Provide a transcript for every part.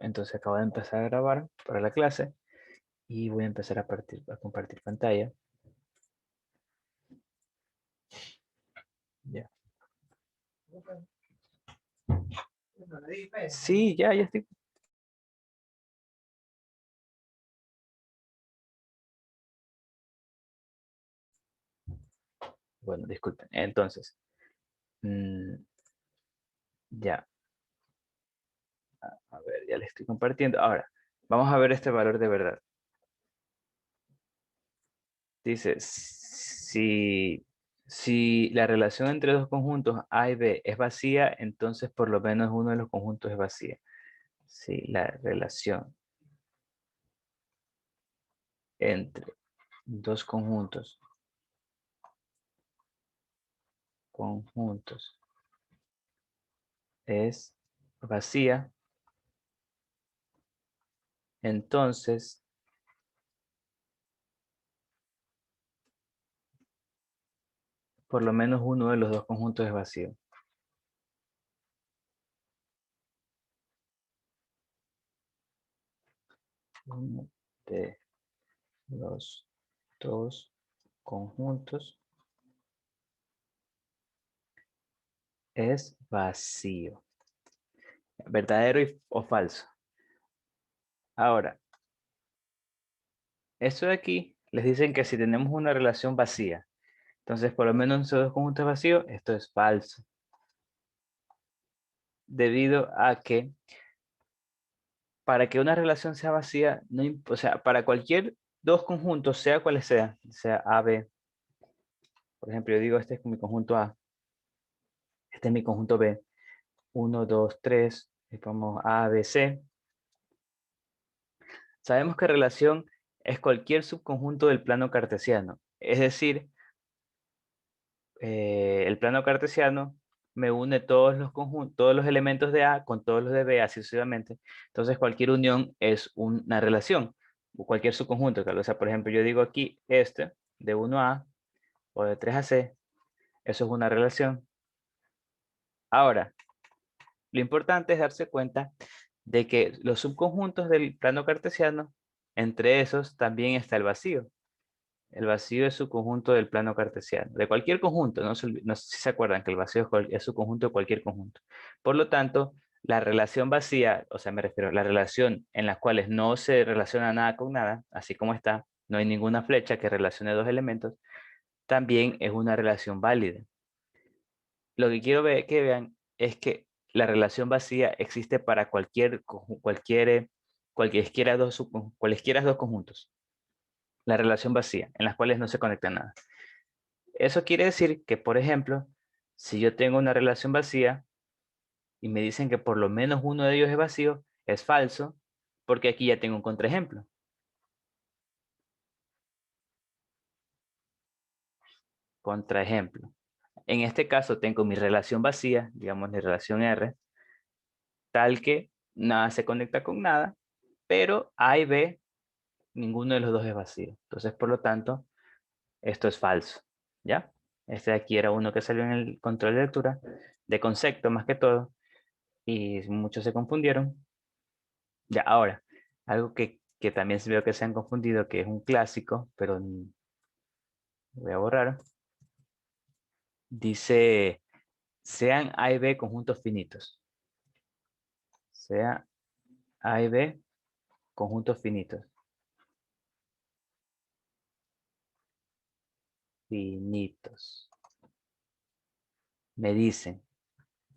Entonces acabo de empezar a grabar para la clase y voy a empezar a compartir pantalla. Ya. Sí, ya estoy. Bueno, disculpen. Entonces, mm, ya. A ver, ya le estoy compartiendo. Ahora, vamos a ver este valor de verdad. Dice, si la relación entre dos conjuntos A y B es vacía, entonces por lo menos uno de los conjuntos es vacía. Si la relación entre dos conjuntos es vacía, entonces por lo menos uno de los dos conjuntos es vacío. Uno de los dos conjuntos es vacío. ¿Verdadero o falso? Ahora, esto de aquí les dicen que si tenemos una relación vacía, entonces por lo menos esos dos conjuntos vacíos, esto es falso. Debido a que para que una relación sea vacía, no, o sea, para cualquier dos conjuntos, sea cuales sea A, B, por ejemplo, yo digo este es mi conjunto A, este es mi conjunto B, 1, 2, 3, y ponemos A, B, C. Sabemos que relación es cualquier subconjunto del plano cartesiano, es decir, el plano cartesiano me une todos los conjuntos, todos los elementos de A con todos los de B, así sucesivamente. Entonces, cualquier unión es una relación, o cualquier subconjunto. O sea, por ejemplo, yo digo aquí este, de 1 a A, o de 3 a C, eso es una relación. Ahora, lo importante es darse cuenta de que los subconjuntos del plano cartesiano, entre esos también está el vacío. El vacío es su conjunto del plano cartesiano, de cualquier conjunto, no sé si se acuerdan que el vacío es su conjunto de cualquier conjunto. Por lo tanto, la relación vacía, o sea, me refiero a la relación en las cuales no se relaciona nada con nada, así como está, no hay ninguna flecha que relacione dos elementos, también es una relación válida. Lo que quiero que vean es que la relación vacía existe para cualesquiera dos conjuntos. La relación vacía, en las cuales no se conecta nada. Eso quiere decir que, por ejemplo, si yo tengo una relación vacía y me dicen que por lo menos uno de ellos es vacío, es falso, porque aquí ya tengo un contraejemplo. Contraejemplo. En este caso tengo mi relación vacía, digamos mi relación R, tal que nada se conecta con nada, pero A y B, ninguno de los dos es vacío. Entonces, por lo tanto, esto es falso. ¿Ya? Este de aquí era uno que salió en el control de lectura, de concepto más que todo, y muchos se confundieron. Ya, ahora, algo que también veo que se han confundido, que es un clásico, pero voy a borrar. Dice, sean A y B conjuntos finitos. Sea A y B conjuntos finitos. Finitos. Me dicen,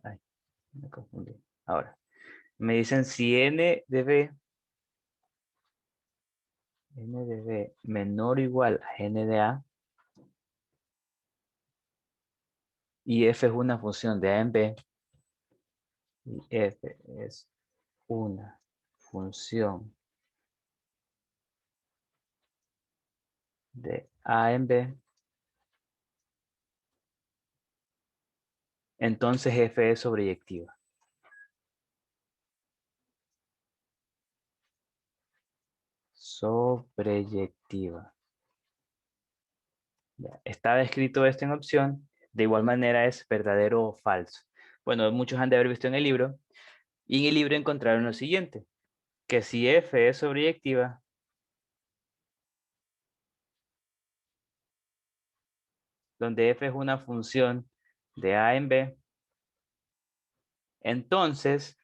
ay, me confundí. Ahora, me dicen si n de B menor o igual a n de A, y f es una función de A en B, y f es una función de A en B, entonces f es sobreyectiva. Sobreyectiva. Ya, estaba escrito esto en opción, de igual manera es verdadero o falso. Bueno, muchos han de haber visto en el libro, y en el libro encontraron lo siguiente. que si f es sobreyectiva, donde f es una función de a en b, entonces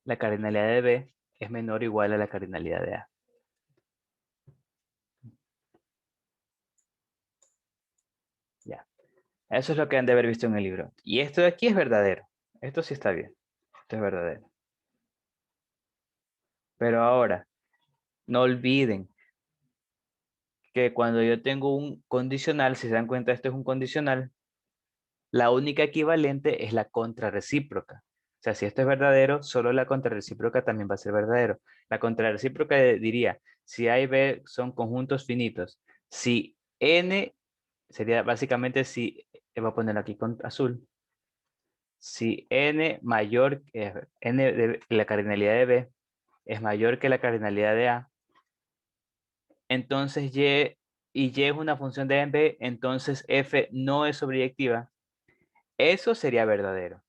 la cardinalidad de b es menor o igual a la cardinalidad de a. Ya. Eso es lo que han de haber visto en el libro. Y esto de aquí es verdadero. Esto sí está bien. Esto es verdadero. Pero ahora, no olviden que cuando yo tengo un condicional, si se dan cuenta, esto es un condicional, la única equivalente es la contrarrecíproca. O sea, si esto es verdadero, solo la contrarrecíproca también va a ser verdadero. La contrarrecíproca diría, si A y B son conjuntos finitos, si N sería básicamente si, voy a ponerlo aquí con azul, si N mayor, N de la cardinalidad de B es mayor que la cardinalidad de A, entonces Y es una función de A en B, entonces F no es sobreyectiva. Eso sería verdadero.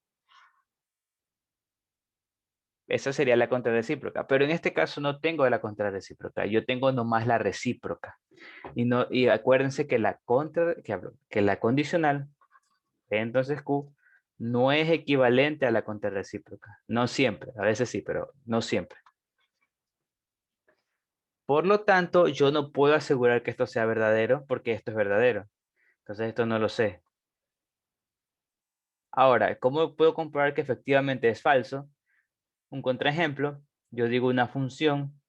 Esa sería la contrarrecíproca. Pero en este caso no tengo la contrarrecíproca. Yo tengo nomás la recíproca. Y acuérdense que que la condicional, entonces Q, no es equivalente a la contrarrecíproca. No siempre. A veces sí, pero no siempre. Por lo tanto, yo no puedo asegurar que esto sea verdadero porque esto es verdadero. Entonces esto no lo sé. Ahora, ¿cómo puedo comprobar que efectivamente es falso? Un contraejemplo, yo digo una función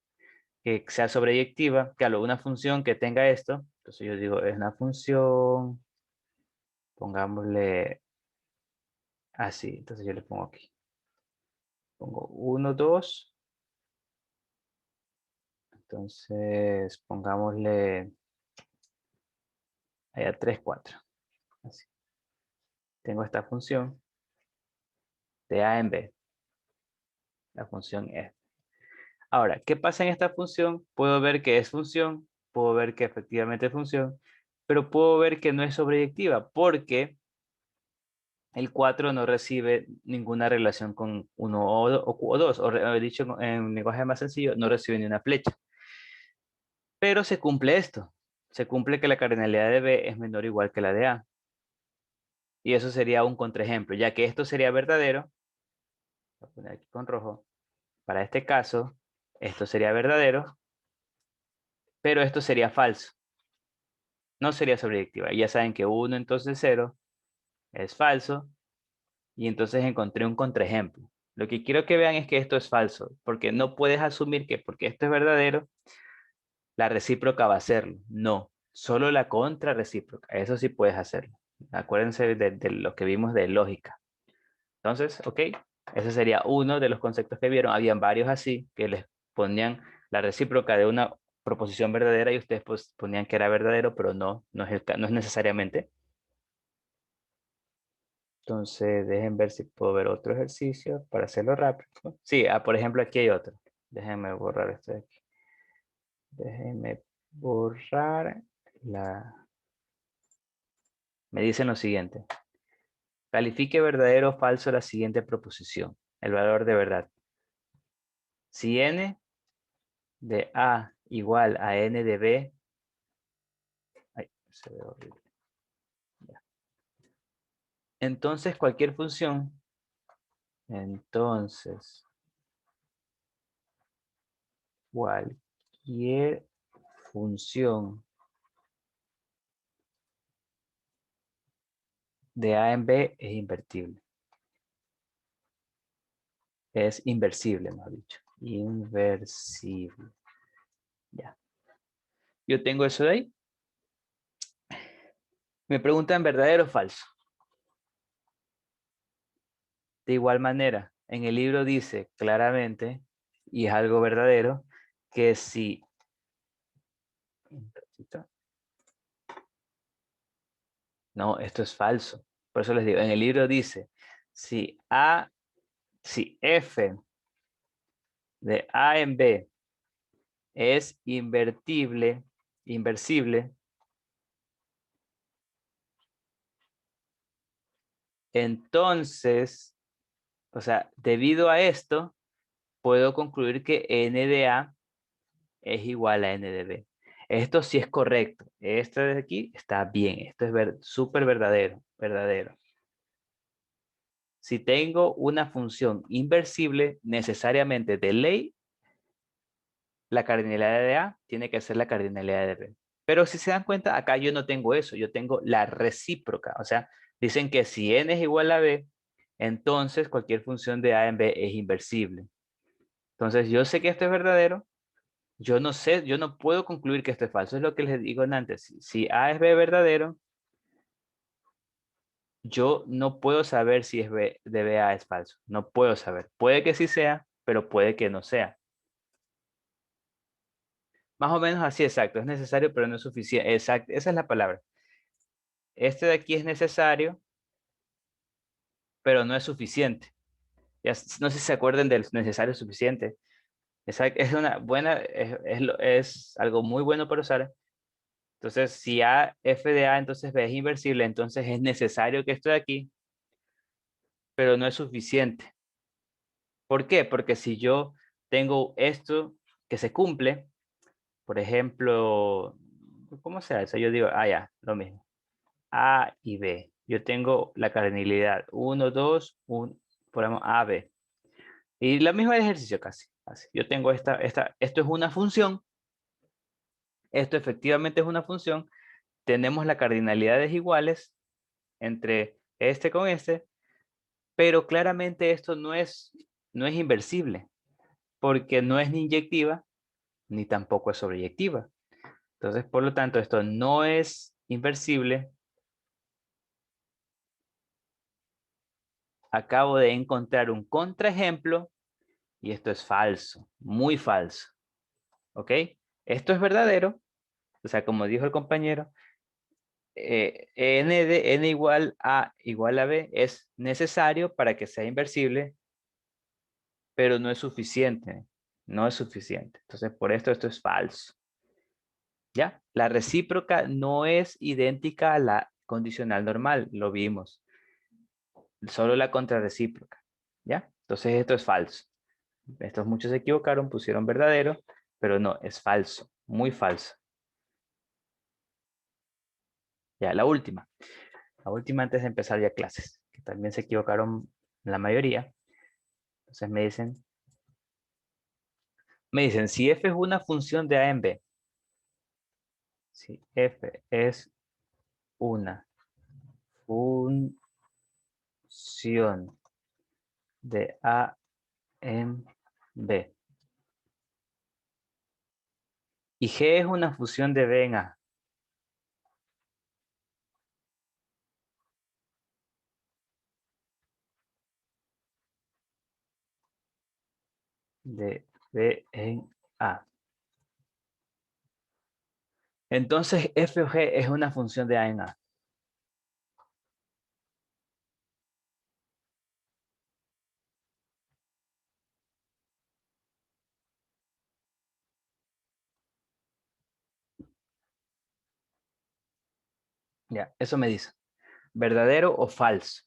que sea sobreyectiva, claro, una función que tenga esto, entonces yo digo, es una función, pongámosle así, entonces yo le pongo aquí, pongo 1, 2, entonces pongámosle allá 3, 4, así. Tengo esta función de A en B, la función F. Ahora, ¿qué pasa en esta función? Puedo ver que es función, puedo ver que efectivamente es función, pero puedo ver que no es sobreyectiva, porque el 4 no recibe ninguna relación con 1 o 2, o dicho en un lenguaje más sencillo, no recibe ni una flecha. Pero se cumple esto, se cumple que la cardinalidad de B es menor o igual que la de A. Y eso sería un contraejemplo, ya que esto sería verdadero, voy a poner aquí con rojo, para este caso, esto sería verdadero, pero esto sería falso, no sería sobreyectiva. Y ya saben que 1 entonces 0 es falso, y entonces encontré un contraejemplo. Lo que quiero que vean es que esto es falso, porque no puedes asumir que porque esto es verdadero, la recíproca va a serlo. No, solo la contrarrecíproca. Eso sí puedes hacerlo. Acuérdense de lo que vimos de lógica. Entonces, ok, ese sería uno de los conceptos que vieron. Habían varios así, que les ponían la recíproca de una proposición verdadera y ustedes pues ponían que era verdadero, pero no es necesariamente. Entonces, dejen ver si puedo ver otro ejercicio para hacerlo rápido. Sí, por ejemplo, aquí hay otro. Déjenme borrar esto de aquí. Déjenme borrar la... Me dicen lo siguiente. Califique verdadero o falso la siguiente proposición. El valor de verdad. Si n de A igual a n de B. Ay, se ve horrible. Ya. Entonces cualquier función. Entonces cualquier función de A en B es invertible. Es inversible, mejor dicho. Inversible. Ya. Yo tengo eso de ahí. Me preguntan verdadero o falso. De igual manera, en el libro dice claramente, y es algo verdadero, que si... No, esto es falso. Por eso les digo, en el libro dice, si F de A en B es inversible, entonces O sea, debido a esto, puedo concluir que n de A es igual a n de B. Esto sí es correcto. Esto de aquí está bien. Esto es súper verdadero. Verdadero. Si tengo una función inversible, necesariamente de ley, la cardinalidad de A tiene que ser la cardinalidad de B. Pero si se dan cuenta, acá yo no tengo eso. Yo tengo la recíproca. O sea, dicen que si n es igual a B, entonces cualquier función de A en B es inversible. Entonces yo sé que esto es verdadero. Yo no sé, yo no puedo concluir que esto es falso. Es lo que les digo antes. Si A es B verdadero, yo no puedo saber si es B de BA es falso. No puedo saber. Puede que sí sea, pero puede que no sea. Más o menos así, exacto. Es necesario, pero no es suficiente. Exacto, esa es la palabra. Este de aquí es necesario, pero no es suficiente. No sé si se acuerdan del necesario suficiente. Es una buena, es algo muy bueno para usar. Entonces, si A, f de A, entonces B es inversible, entonces es necesario que esto de aquí, pero no es suficiente. ¿Por qué? Porque si yo tengo esto que se cumple, por ejemplo, ¿cómo se hace? Yo digo, ya, lo mismo. A y B. Yo tengo la cardinalidad 1, 2, 1, ponemos A, B. Y la misma ejercicio casi. Así. Yo tengo esto es una función. Esto efectivamente es una función. Tenemos las cardinalidades iguales entre este con este, pero claramente esto no es inversible, porque no es ni inyectiva, ni tampoco es sobreyectiva. Entonces, por lo tanto, esto no es inversible. Acabo de encontrar un contraejemplo y esto es falso, muy falso. ¿Ok? Esto es verdadero, o sea, como dijo el compañero, n igual a b es necesario para que sea inversible, pero no es suficiente. No es suficiente. Entonces, por esto es falso. ¿Ya? La recíproca no es idéntica a la condicional normal, lo vimos. Solo la contrarrecíproca. ¿Ya? Entonces, esto es falso. Estos muchos se equivocaron, pusieron verdadero, pero no, es falso. Muy falso. Ya, la última. La última antes de empezar ya clases, que también se equivocaron la mayoría. Entonces me dicen, si f es una función de a en b, si f es una función de a en b y g es una función de b en a, de b en a, entonces f o g es una función de a en a. Ya, eso me dice. ¿Verdadero o falso?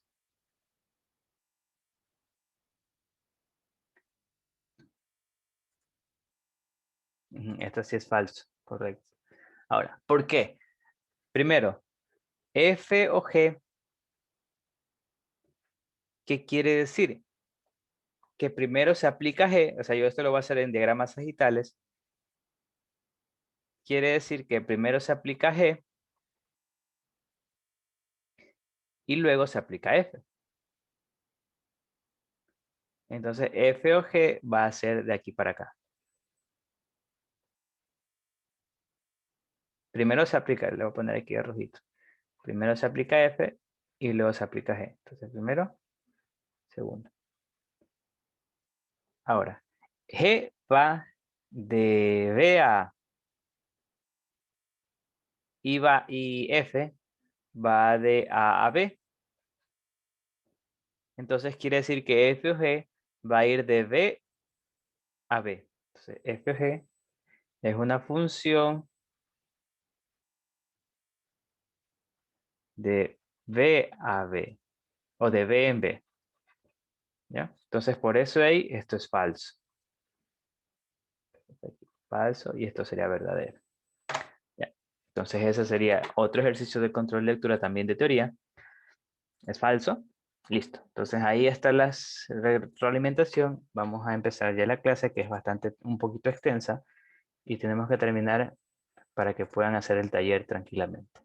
Esto sí es falso, correcto. Ahora, ¿por qué? Primero, f o g, ¿qué quiere decir? Que primero se aplica g, o sea, yo esto lo voy a hacer en diagramas sagitales. Quiere decir que primero se aplica g y luego se aplica f. Entonces, f o g va a ser de aquí para acá. Primero se aplica, le voy a poner aquí de rojito. Primero se aplica f y luego se aplica g. Entonces, primero, segundo. Ahora, g va de b a a y f va de a a b. Entonces, quiere decir que f o g va a ir de b a b. Entonces, f o g es una función de B a B o de B en B. ¿Ya? Entonces, por eso ahí, esto es falso. Falso y esto sería verdadero. ¿Ya? Entonces, ese sería otro ejercicio de control de lectura también de teoría. ¿Es falso? Listo. Entonces, ahí está la retroalimentación. Vamos a empezar ya la clase, que es bastante, un poquito extensa, y tenemos que terminar para que puedan hacer el taller tranquilamente.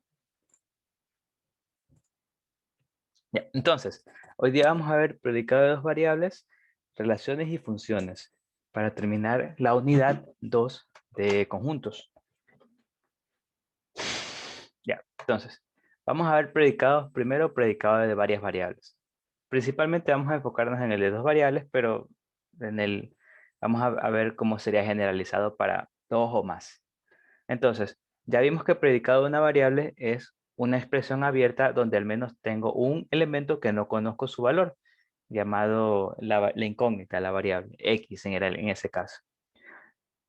Ya, entonces, hoy día vamos a ver predicado de dos variables, relaciones y funciones, para terminar la unidad 2 de conjuntos. Ya, entonces, vamos a ver predicados, primero predicados de varias variables. Principalmente vamos a enfocarnos en el de dos variables, pero vamos a ver cómo sería generalizado para dos o más. Entonces, ya vimos que predicado de una variable es una expresión abierta donde al menos tengo un elemento que no conozco su valor, llamado la incógnita, la variable X en ese caso.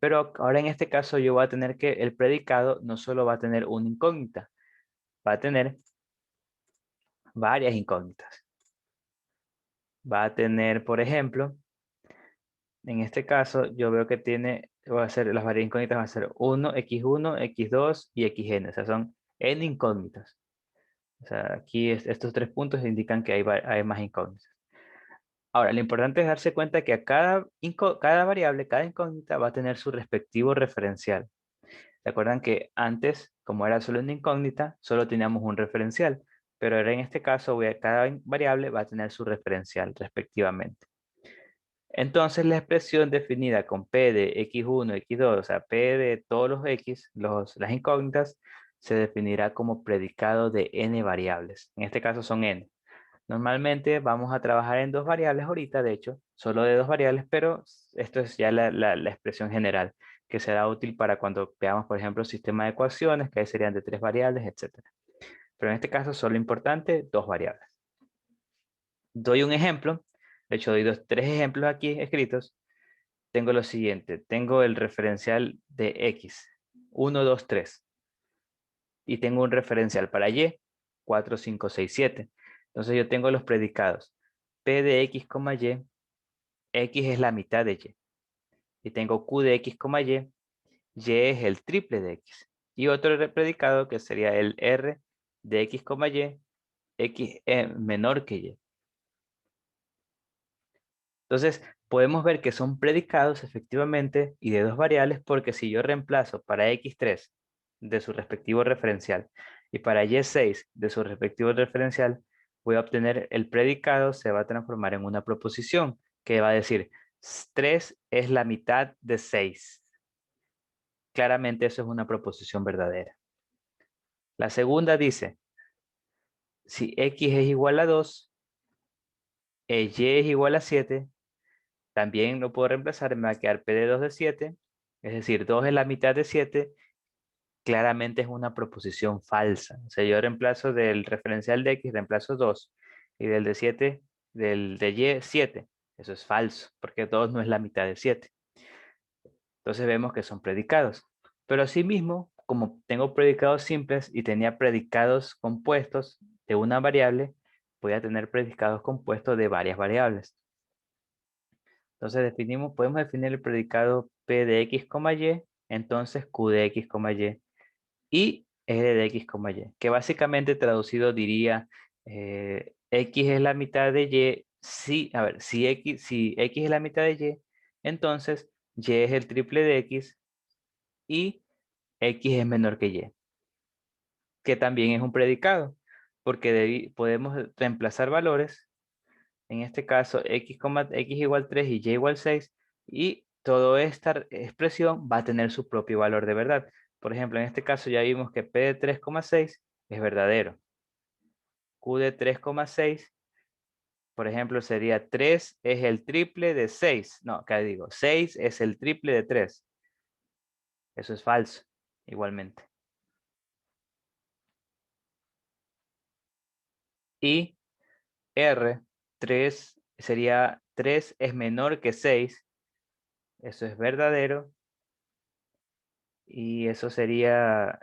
Pero ahora en este caso yo voy a tener que el predicado no solo va a tener una incógnita, va a tener varias incógnitas. Va a tener, por ejemplo, en este caso yo veo que tiene, va a ser, las varias incógnitas van a ser 1, x1, x2 y xn. O sea, son n incógnitas. O sea, aquí estos tres puntos indican que hay más incógnitas. Ahora, lo importante es darse cuenta que a cada variable, cada incógnita va a tener su respectivo referencial. ¿Recuerdan que antes, como era solo una incógnita, solo teníamos un referencial? Pero ahora en este caso, cada variable va a tener su referencial respectivamente. Entonces, la expresión definida con P de x1, x2, o sea, P de todos los x, las incógnitas, se definirá como predicado de n variables. En este caso son n. Normalmente vamos a trabajar en dos variables ahorita, de hecho, solo de dos variables, pero esto es ya la expresión general, que será útil para cuando veamos, por ejemplo, sistema de ecuaciones, que ahí serían de tres variables, etc. Pero en este caso, solo importante, dos variables. Doy un ejemplo, de hecho, doy tres ejemplos aquí escritos. Tengo lo siguiente, tengo el referencial de x, 1, 2, 3, y tengo un referencial para y, 4, 5, 6, 7. Entonces yo tengo los predicados, p de x, y, x es la mitad de y. Y tengo q de x, y es el triple de x. Y otro predicado que sería el r de x, y, x es menor que y. Entonces, podemos ver que son predicados efectivamente y de dos variables porque si yo reemplazo para x3 de su respectivo referencial y para y6 de su respectivo referencial, voy a obtener el predicado, se va a transformar en una proposición que va a decir 3 es la mitad de 6. Claramente eso es una proposición verdadera. La segunda dice, si x es igual a 2, y es igual a 7, también lo puedo reemplazar, me va a quedar P de 2 de 7, es decir, 2 es la mitad de 7, claramente es una proposición falsa. O sea, yo reemplazo del referencial de X, reemplazo 2, y del de 7, del de Y, 7. Eso es falso, porque 2 no es la mitad de 7. Entonces vemos que son predicados. Pero asimismo, como tengo predicados simples y tenía predicados compuestos de una variable, voy a tener predicados compuestos de varias variables. Entonces podemos definir el predicado P de X, Y, entonces Q de X, y R de X, Y, que básicamente traducido diría X es la mitad de Y, si X es la mitad de Y, entonces Y es el triple de X y X es menor que Y, que también es un predicado, porque podemos reemplazar valores. En este caso, x igual 3 y y igual 6, y toda esta expresión va a tener su propio valor de verdad. Por ejemplo, en este caso ya vimos que p de 3,6 es verdadero. Q de 3,6, por ejemplo, sería 3 es el triple de 6. No, acá digo, 6 es el triple de 3. Eso es falso, igualmente. Y R, 3 sería 3 es menor que 6. Eso es verdadero. Y eso sería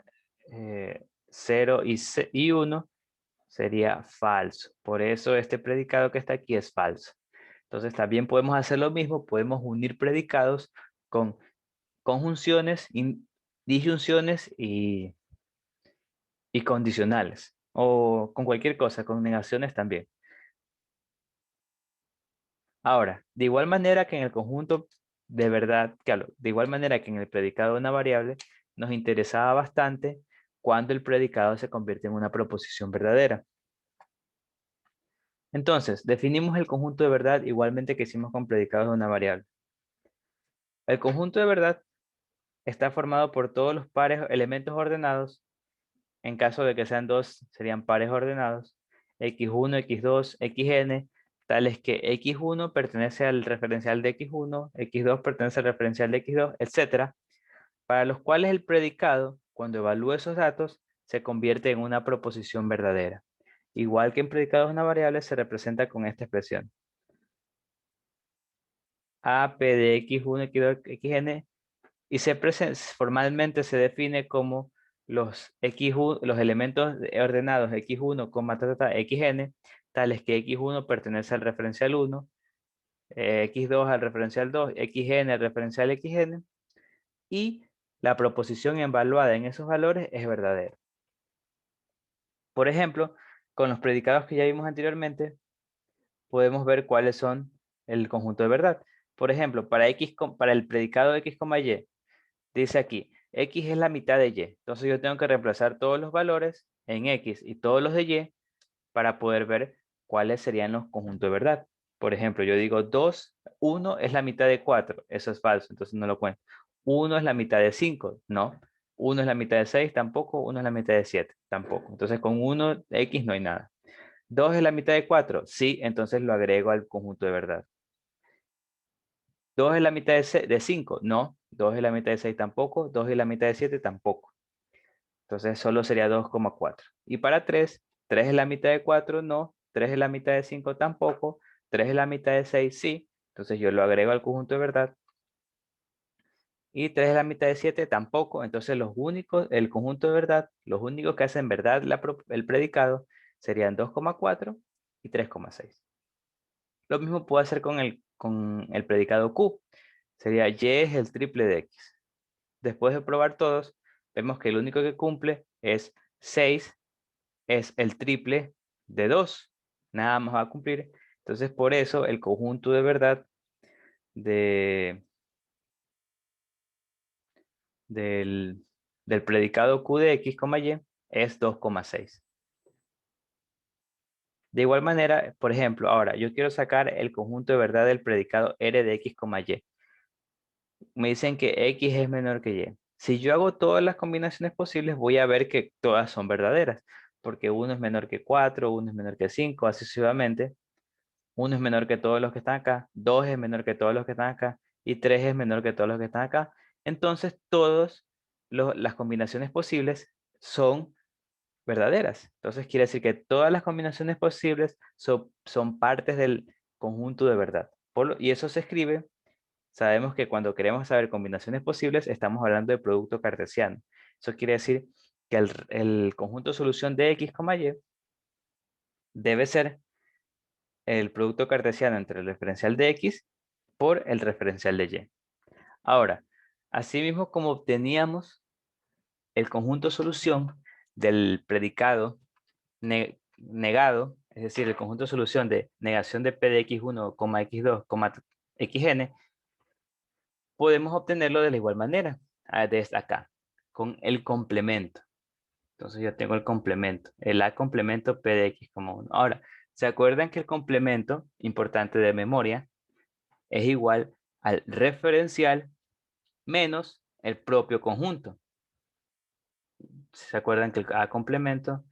0 y 1 sería falso. Por eso este predicado que está aquí es falso. Entonces también podemos hacer lo mismo, podemos unir predicados con conjunciones, disyunciones y condicionales, o con cualquier cosa, con negaciones también. Ahora, de igual manera que en el conjunto de verdad, claro, de igual manera que en el predicado de una variable, nos interesaba bastante cuando el predicado se convierte en una proposición verdadera. Entonces, definimos el conjunto de verdad igualmente que hicimos con predicados de una variable. El conjunto de verdad está formado por todos los pares elementos ordenados. En caso de que sean dos, serían pares ordenados, x1, x2, xn, tales que x1 pertenece al referencial de x1, x2 pertenece al referencial de x2, etc., para los cuales el predicado, cuando evalúa esos datos, se convierte en una proposición verdadera. Igual que en predicados de una variable, se representa con esta expresión. A, P de x1, x2, xn, y formalmente se define como los los elementos ordenados x1, xn, tales que x1 pertenece al referencial 1, x2 al referencial 2, xn al referencial xn, y la proposición evaluada en esos valores es verdadera. Por ejemplo, con los predicados que ya vimos anteriormente, podemos ver cuáles son el conjunto de verdad. Por ejemplo, para el predicado x, y, dice aquí, x es la mitad de y. Entonces yo tengo que reemplazar todos los valores en x y todos los de y para poder ver cuáles serían los conjuntos de verdad. Por ejemplo, yo digo 2, 1 es la mitad de 4. Eso es falso, entonces no lo cuento. 1 es la mitad de 5, no. 1 es la mitad de 6, tampoco. 1 es la mitad de 7, tampoco. Entonces con 1, x no hay nada. 2 es la mitad de 4, sí, entonces lo agrego al conjunto de verdad. 2 es la mitad de 5, no. 2 es la mitad de 6, tampoco. 2 es la mitad de 7, tampoco. Entonces solo sería 2,4. Y para 3, 3 es la mitad de 4, no. 3 es la mitad de 5, tampoco. 3 es la mitad de 6, sí. Entonces yo lo agrego al conjunto de verdad. Y 3 es la mitad de 7, tampoco. Entonces el conjunto de verdad, los únicos que hacen verdad el predicado serían 2,4 y 3,6. Lo mismo puedo hacer con el predicado Q. Sería y es el triple de x. Después de probar todos, vemos que el único que cumple es 6, es el triple de 2. Nada más va a cumplir. Entonces, por eso el conjunto de verdad del, del predicado Q de x, y es 2,6. De igual manera, por ejemplo, ahora yo quiero sacar el conjunto de verdad del predicado R de x, y. Me dicen que x es menor que y. Si yo hago todas las combinaciones posibles, voy a ver que todas son verdaderas, porque 1 es menor que 4, 1 es menor que 5, así sucesivamente. 1 es menor que todos los que están acá, 2 es menor que todos los que están acá, y 3 es menor que todos los que están acá. Entonces, todas las combinaciones posibles son verdaderas. Entonces, quiere decir que todas las combinaciones posibles son partes del conjunto de verdad. Y eso se escribe. Sabemos que cuando queremos saber combinaciones posibles, estamos hablando de producto cartesiano. Eso quiere decir que el conjunto de solución de x, y debe ser el producto cartesiano entre el referencial de x por el referencial de y. Ahora, asimismo como obteníamos el conjunto de solución del predicado negado, es decir, el conjunto de solución de negación de p de x1, x2, xn, podemos obtenerlo de la igual manera, desde acá, con el complemento. Entonces yo tengo el complemento, el A complemento P de X como 1. Ahora, ¿se acuerdan que el complemento, importante de memoria, es igual al referencial menos el propio conjunto? ¿Se acuerdan que el A complemento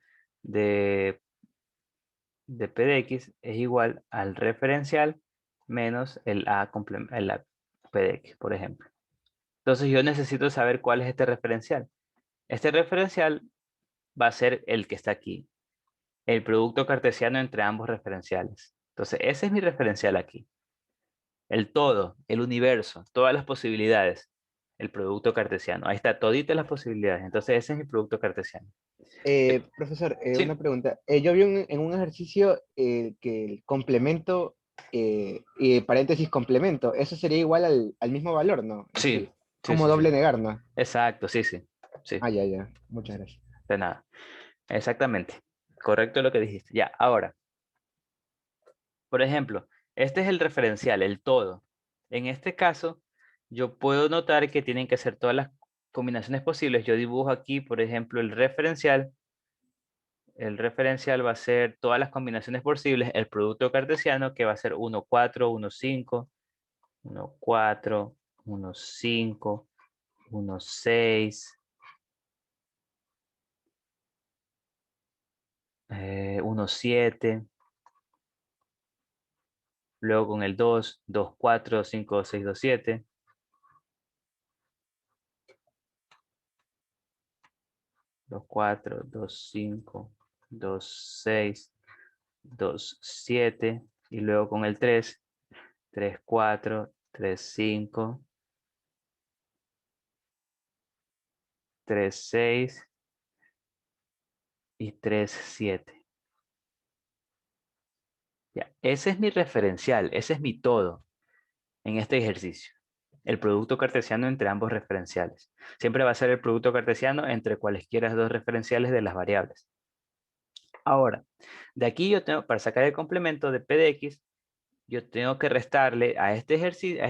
de, P de X es igual al referencial menos el A P de X, por ejemplo? Entonces yo necesito saber cuál es este referencial. Este referencial va a ser el que está aquí, el producto cartesiano entre ambos referenciales. Entonces, ese es mi referencial aquí. El todo, el universo, todas las posibilidades, el producto cartesiano. Ahí está, toditas las posibilidades. Entonces, ese es mi producto cartesiano. Profesor, una Sí, pregunta. Yo vi en un ejercicio que el complemento y paréntesis complemento, eso sería igual al mismo valor, ¿no? Sí, sí, Como sí, sí. doble negar, ¿no? Exacto, sí, sí. Sí, Ah, ya, ya. Muchas gracias. de nada. Exactamente. Correcto lo que dijiste. Ya, ahora, por ejemplo, este es el referencial, el todo. En este caso, yo puedo notar que tienen que ser todas las combinaciones posibles. Yo dibujo aquí, por ejemplo, el referencial. El referencial va a ser todas las combinaciones posibles. El producto cartesiano, que va a ser 1, 4, 1, 5, 1, 4, 1, 5, 1, 6, 1, 7. Luego con el 2, 2, 4, 5, 6, 2, 7. 2, 4, 2, 5, 2, 6, 2, 7. Y luego con el 3, 3, 4, 3, 5, 3, 6 y 3, 7. Ya, ese es mi referencial, ese es mi todo en este ejercicio. El producto cartesiano entre ambos referenciales. Siempre va a ser el producto cartesiano entre cualesquiera dos referenciales de las variables. Ahora, de aquí yo tengo, para sacar el complemento de P de X, yo tengo que restarle a este ejercicio, a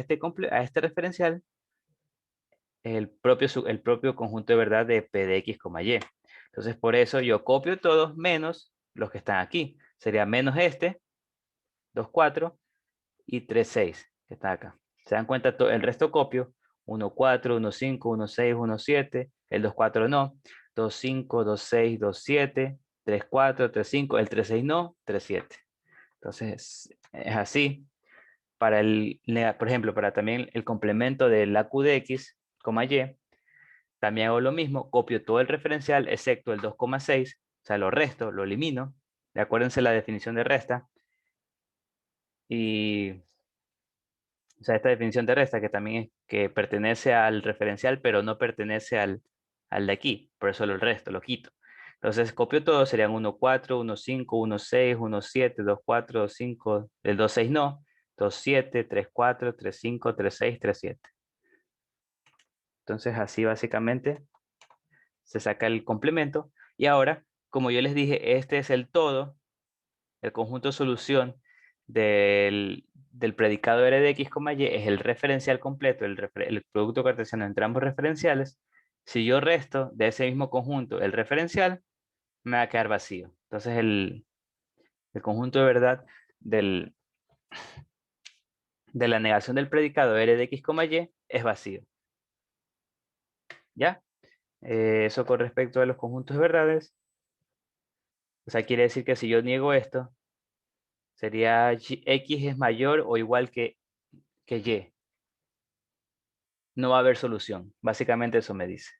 este referencial, el propio conjunto de verdad de P de X, Y. Entonces, por eso yo copio todos menos los que están aquí. Sería menos este, 2, 4 y 3, 6, que está acá. ¿Se dan cuenta? El resto copio. 1, 4, 1, 5, 1, 6, 1, 7. El 2, 4 no. 2, 5, 2, 6, 2, 7. 3, 4, 3, 5. El 3, 6 no. 3, 7. Entonces, es así. Por ejemplo, para también el complemento de la Q de X, Y, también hago lo mismo. Copio todo el referencial, excepto el 2,6. O sea, lo resto, lo elimino. Acuérdense la definición de resta. Y o sea, esta definición de resta que también es que pertenece al referencial, pero no pertenece al de aquí. Por eso el resto lo quito. Entonces copio todo, serían 1, 4, 1, 5, 1, 6, 1, 7, 2, 4, 2, 5, el 2, 6 no, 2, 7, 3, 4, 3, 5, 3, 6, 3, 7. Entonces así básicamente se saca el complemento. Y ahora, como yo les dije, este es el todo, el conjunto solución del predicado R de X, Y es el referencial completo, el producto cartesiano entre ambos referenciales. Si yo resto de ese mismo conjunto el referencial, me va a quedar vacío. Entonces el conjunto de verdad del, de la negación del predicado R de X, Y es vacío. ¿Ya? Eso con respecto a los conjuntos de verdades. O sea, quiere decir que si yo niego esto, sería X es mayor o igual que Y. No va a haber solución. Básicamente eso me dice.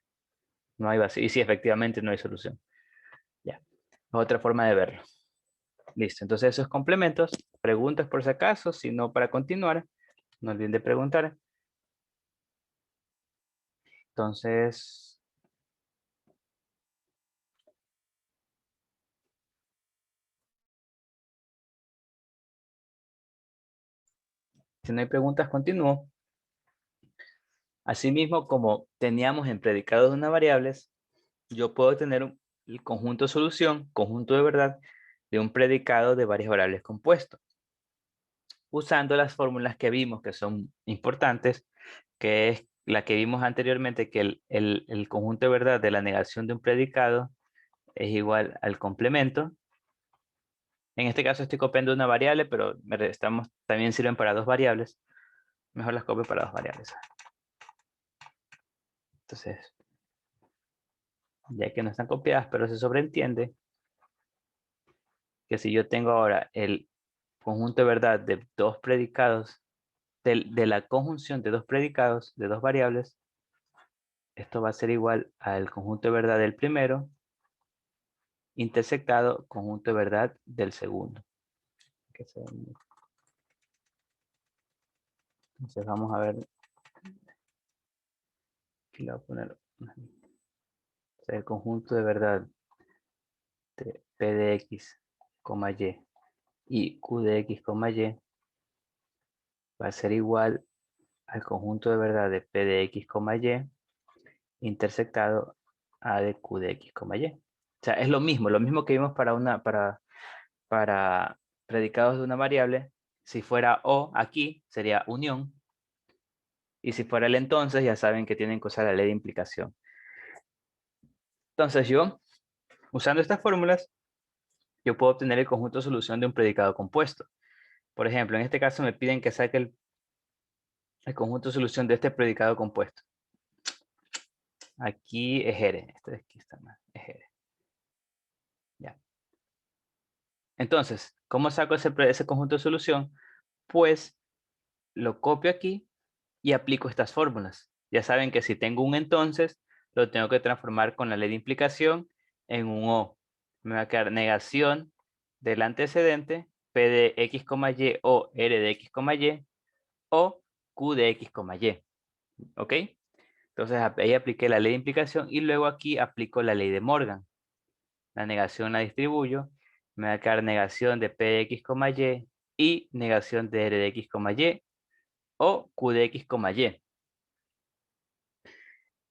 No hay vacío. Y sí, efectivamente no hay solución. Ya. Otra forma de verlo. Listo. Entonces esos complementos. Preguntas por si acaso. Si no, para continuar. No olviden de preguntar. Entonces, si no hay preguntas, continúo. Asimismo, como teníamos en predicados de una variable, yo puedo tener el conjunto solución, conjunto de verdad, de un predicado de varias variables compuestos. Usando las fórmulas que vimos que son importantes, que es la que vimos anteriormente, que el conjunto de verdad de la negación de un predicado es igual al complemento. En este caso estoy copiando una variable, pero también sirven para dos variables. Mejor las copio para dos variables. Entonces, ya que no están copiadas, pero se sobreentiende que si yo tengo ahora el conjunto de verdad de dos predicados, de la conjunción de dos predicados de dos variables, esto va a ser igual al conjunto de verdad del primero intersectado conjunto de verdad del segundo. Entonces vamos a ver, aquí le voy a poner el conjunto de verdad de P de X, Y y Q de X, Y va a ser igual al conjunto de verdad de P de X, Y intersectado A de Q de X, Y. O sea, es lo mismo que vimos para predicados de una variable. Si fuera O aquí, sería unión. Y si fuera el entonces, ya saben que tienen que usar la ley de implicación. Entonces yo, usando estas fórmulas, yo puedo obtener el conjunto de solución de un predicado compuesto. Por ejemplo, en este caso me piden que saque el conjunto de solución de este predicado compuesto. Aquí es R. Este de aquí está mal. Es R. Ya. Entonces, ¿cómo saco ese conjunto de solución? Pues lo copio aquí y aplico estas fórmulas. Ya saben que si tengo un entonces, lo tengo que transformar con la ley de implicación en un O. Me va a quedar negación del antecedente, P de X, Y o R de X, Y o Q de X, Y. ¿Ok? Entonces ahí apliqué la ley de implicación y luego aquí aplico la ley de Morgan. La negación la distribuyo. Me va a quedar negación de P de X, Y negación de R de X, Y o Q de X, Y.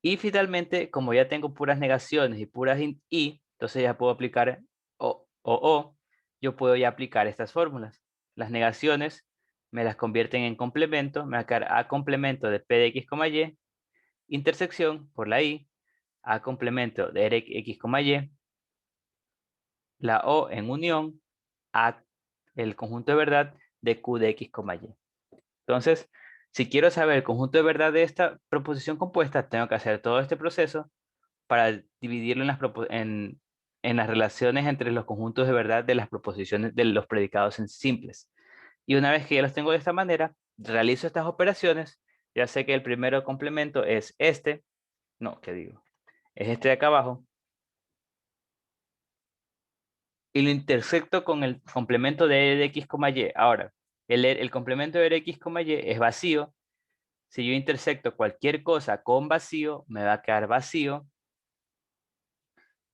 Y finalmente, como ya tengo puras negaciones y puras y, entonces ya puedo aplicar o, yo puedo ya aplicar estas fórmulas. Las negaciones me las convierten en complemento, me va a quedar A complemento de P de X, Y, intersección por la I, A complemento de R X, Y, la O en unión, A el conjunto de verdad de Q de X, Y. Entonces, si quiero saber el conjunto de verdad de esta proposición compuesta, tengo que hacer todo este proceso para dividirlo en las relaciones entre los conjuntos de verdad de las proposiciones de los predicados en simples. Y una vez que ya los tengo de esta manera, realizo estas operaciones. Ya sé que el primero complemento es este, no, ¿qué digo? Es este de acá abajo. Y lo intersecto con el complemento de R de X, Y. Ahora, el complemento de R de X, Y es vacío. Si yo intersecto cualquier cosa con vacío, me va a quedar vacío.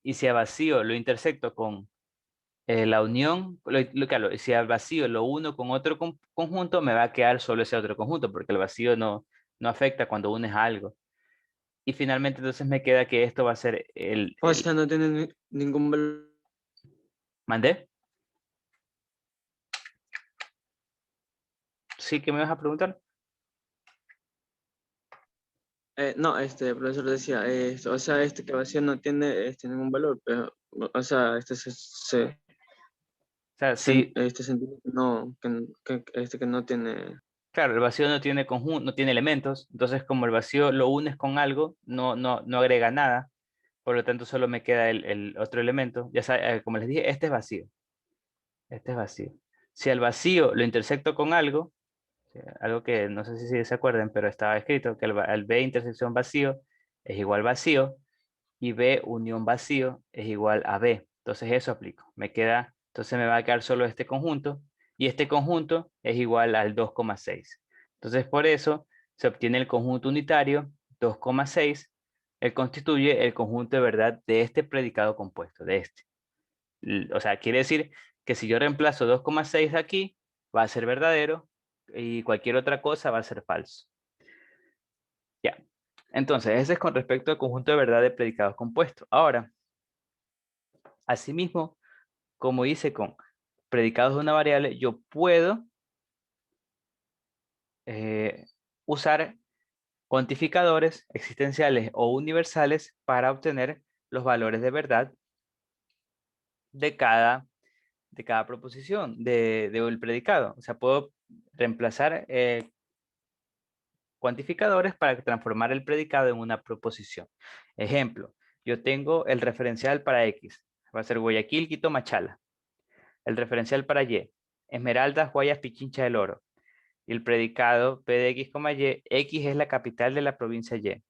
Y si a vacío lo intersecto con la unión, claro, si al vacío lo uno con otro conjunto, me va a quedar solo ese otro conjunto, porque el vacío no afecta cuando unes algo. Y finalmente entonces me queda que esto va a ser O sea, no tiene ningún valor. ¿Mandé? ¿Sí que me vas a preguntar? No, el profesor decía, o sea, este que vacío no tiene ningún valor, pero, o sea, O sea, sí, este sentido que no, que no tiene. claro, el vacío no tiene conjunto, no tiene elementos, entonces como el vacío lo unes con algo, no agrega nada, por lo tanto solo me queda el otro elemento. Ya saben, como les dije, este es vacío. Este es vacío. Si al vacío lo intersecto con algo, algo que no sé si se acuerdan, pero estaba escrito que el B intersección vacío es igual vacío y B unión vacío es igual a B. Entonces eso aplico. Entonces me va a quedar solo este conjunto y este conjunto es igual al 2,6. Entonces por eso se obtiene el conjunto unitario 2,6. Él constituye el conjunto de verdad de este predicado compuesto, de este. O sea, quiere decir que si yo reemplazo 2,6 aquí, va a ser verdadero y cualquier otra cosa va a ser falso. Ya. Entonces, ese es con respecto al conjunto de verdad de predicados compuestos. Ahora, asimismo, como hice con predicados de una variable, yo puedo eh, usar cuantificadores existenciales o universales para obtener los valores de verdad de cada proposición del predicado. O sea, puedo reemplazar cuantificadores para transformar el predicado en una proposición. Ejemplo, yo tengo el referencial para X, va a ser Guayaquil, Quito, Machala. El referencial para Y, Esmeraldas, Guayas, Pichincha del Oro. Y el predicado P de X, Y, X es la capital de la provincia Y.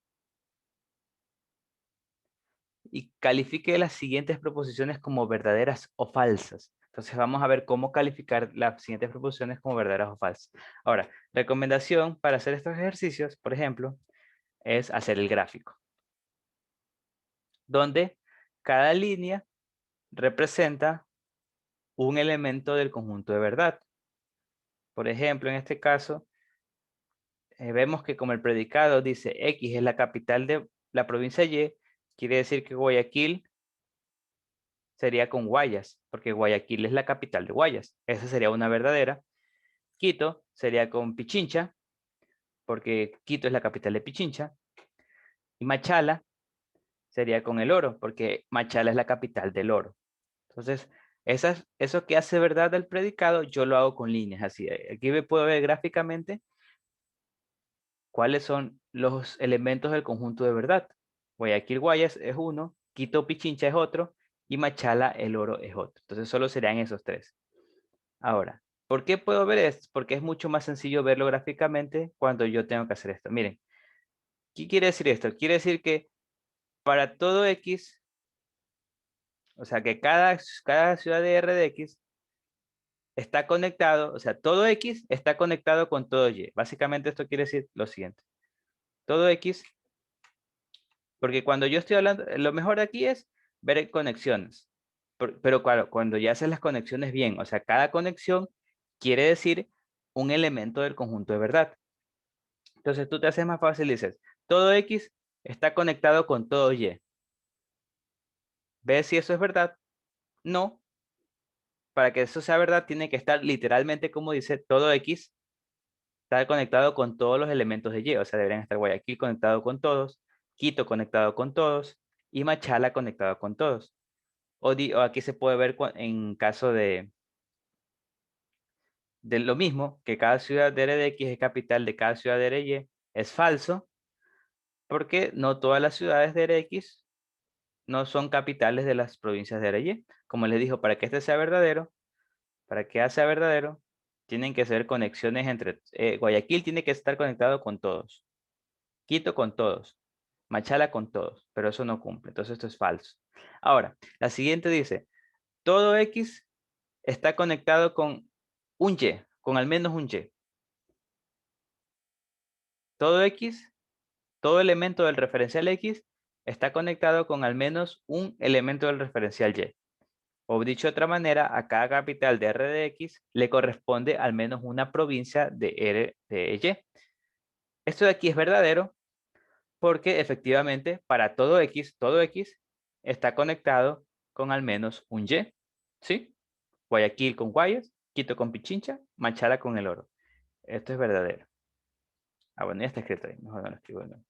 Y califique las siguientes proposiciones como verdaderas o falsas. Entonces vamos a ver cómo calificar las siguientes proposiciones como verdaderas o falsas. Ahora, recomendación para hacer estos ejercicios, por ejemplo, es hacer el gráfico, donde cada línea representa un elemento del conjunto de verdad. Por ejemplo, en este caso, vemos que como el predicado dice X es la capital de la provincia Y, quiere decir que Guayaquil sería con Guayas, porque Guayaquil es la capital de Guayas. Esa sería una verdadera. Quito sería con Pichincha, porque Quito es la capital de Pichincha. Y Machala sería con el oro, porque Machala es la capital del oro. Entonces, eso que hace verdad del predicado, yo lo hago con líneas. Así, aquí me puedo ver gráficamente cuáles son los elementos del conjunto de verdad. Guayaquil Guayas es uno, Quito Pichincha es otro, y Machala el oro es otro. Entonces, solo serían esos tres. Ahora, ¿por qué puedo ver esto? Porque es mucho más sencillo verlo gráficamente cuando yo tengo que hacer esto. Miren, ¿qué quiere decir esto? Quiere decir que para todo X, o sea que cada ciudad de R de X está conectado, o sea, todo X está conectado con todo Y. Básicamente esto quiere decir lo siguiente. Todo X, porque cuando yo estoy hablando, lo mejor de aquí es ver conexiones. Pero claro, cuando ya haces las conexiones bien, o sea, cada conexión quiere decir un elemento del conjunto de verdad. Entonces tú te haces más fácil y dices, todo X está conectado con todo Y. ¿Ves si eso es verdad? No. Para que eso sea verdad, tiene que estar literalmente como dice, todo X está conectado con todos los elementos de Y. O sea, deberían estar Guayaquil conectado con todos, Quito conectado con todos y Machala conectado con todos. O aquí se puede ver en caso de lo mismo, que cada ciudad de R de X es capital de cada ciudad de R de Y. Es falso, porque no todas las ciudades de R de X no son capitales de las provincias de R de Y. Como les dijo, para que este sea verdadero, para que A sea verdadero, tienen que ser conexiones entre... Guayaquil tiene que estar conectado con todos. Quito con todos. Machala con todos. Pero eso no cumple. Entonces esto es falso. Ahora, la siguiente dice, todo X está conectado con un Y, con al menos un Y. Todo X, todo elemento del referencial X está conectado con al menos un elemento del referencial Y. O dicho de otra manera, a cada capital de R de X le corresponde al menos una provincia de R de Y. Esto de aquí es verdadero porque efectivamente para todo X está conectado con al menos un Y. ¿Sí? Guayaquil con Guayas, Quito con Pichincha, Machala con el oro. Esto es verdadero. Ah, bueno, ya está escrito ahí. Mejor no lo escribo. No.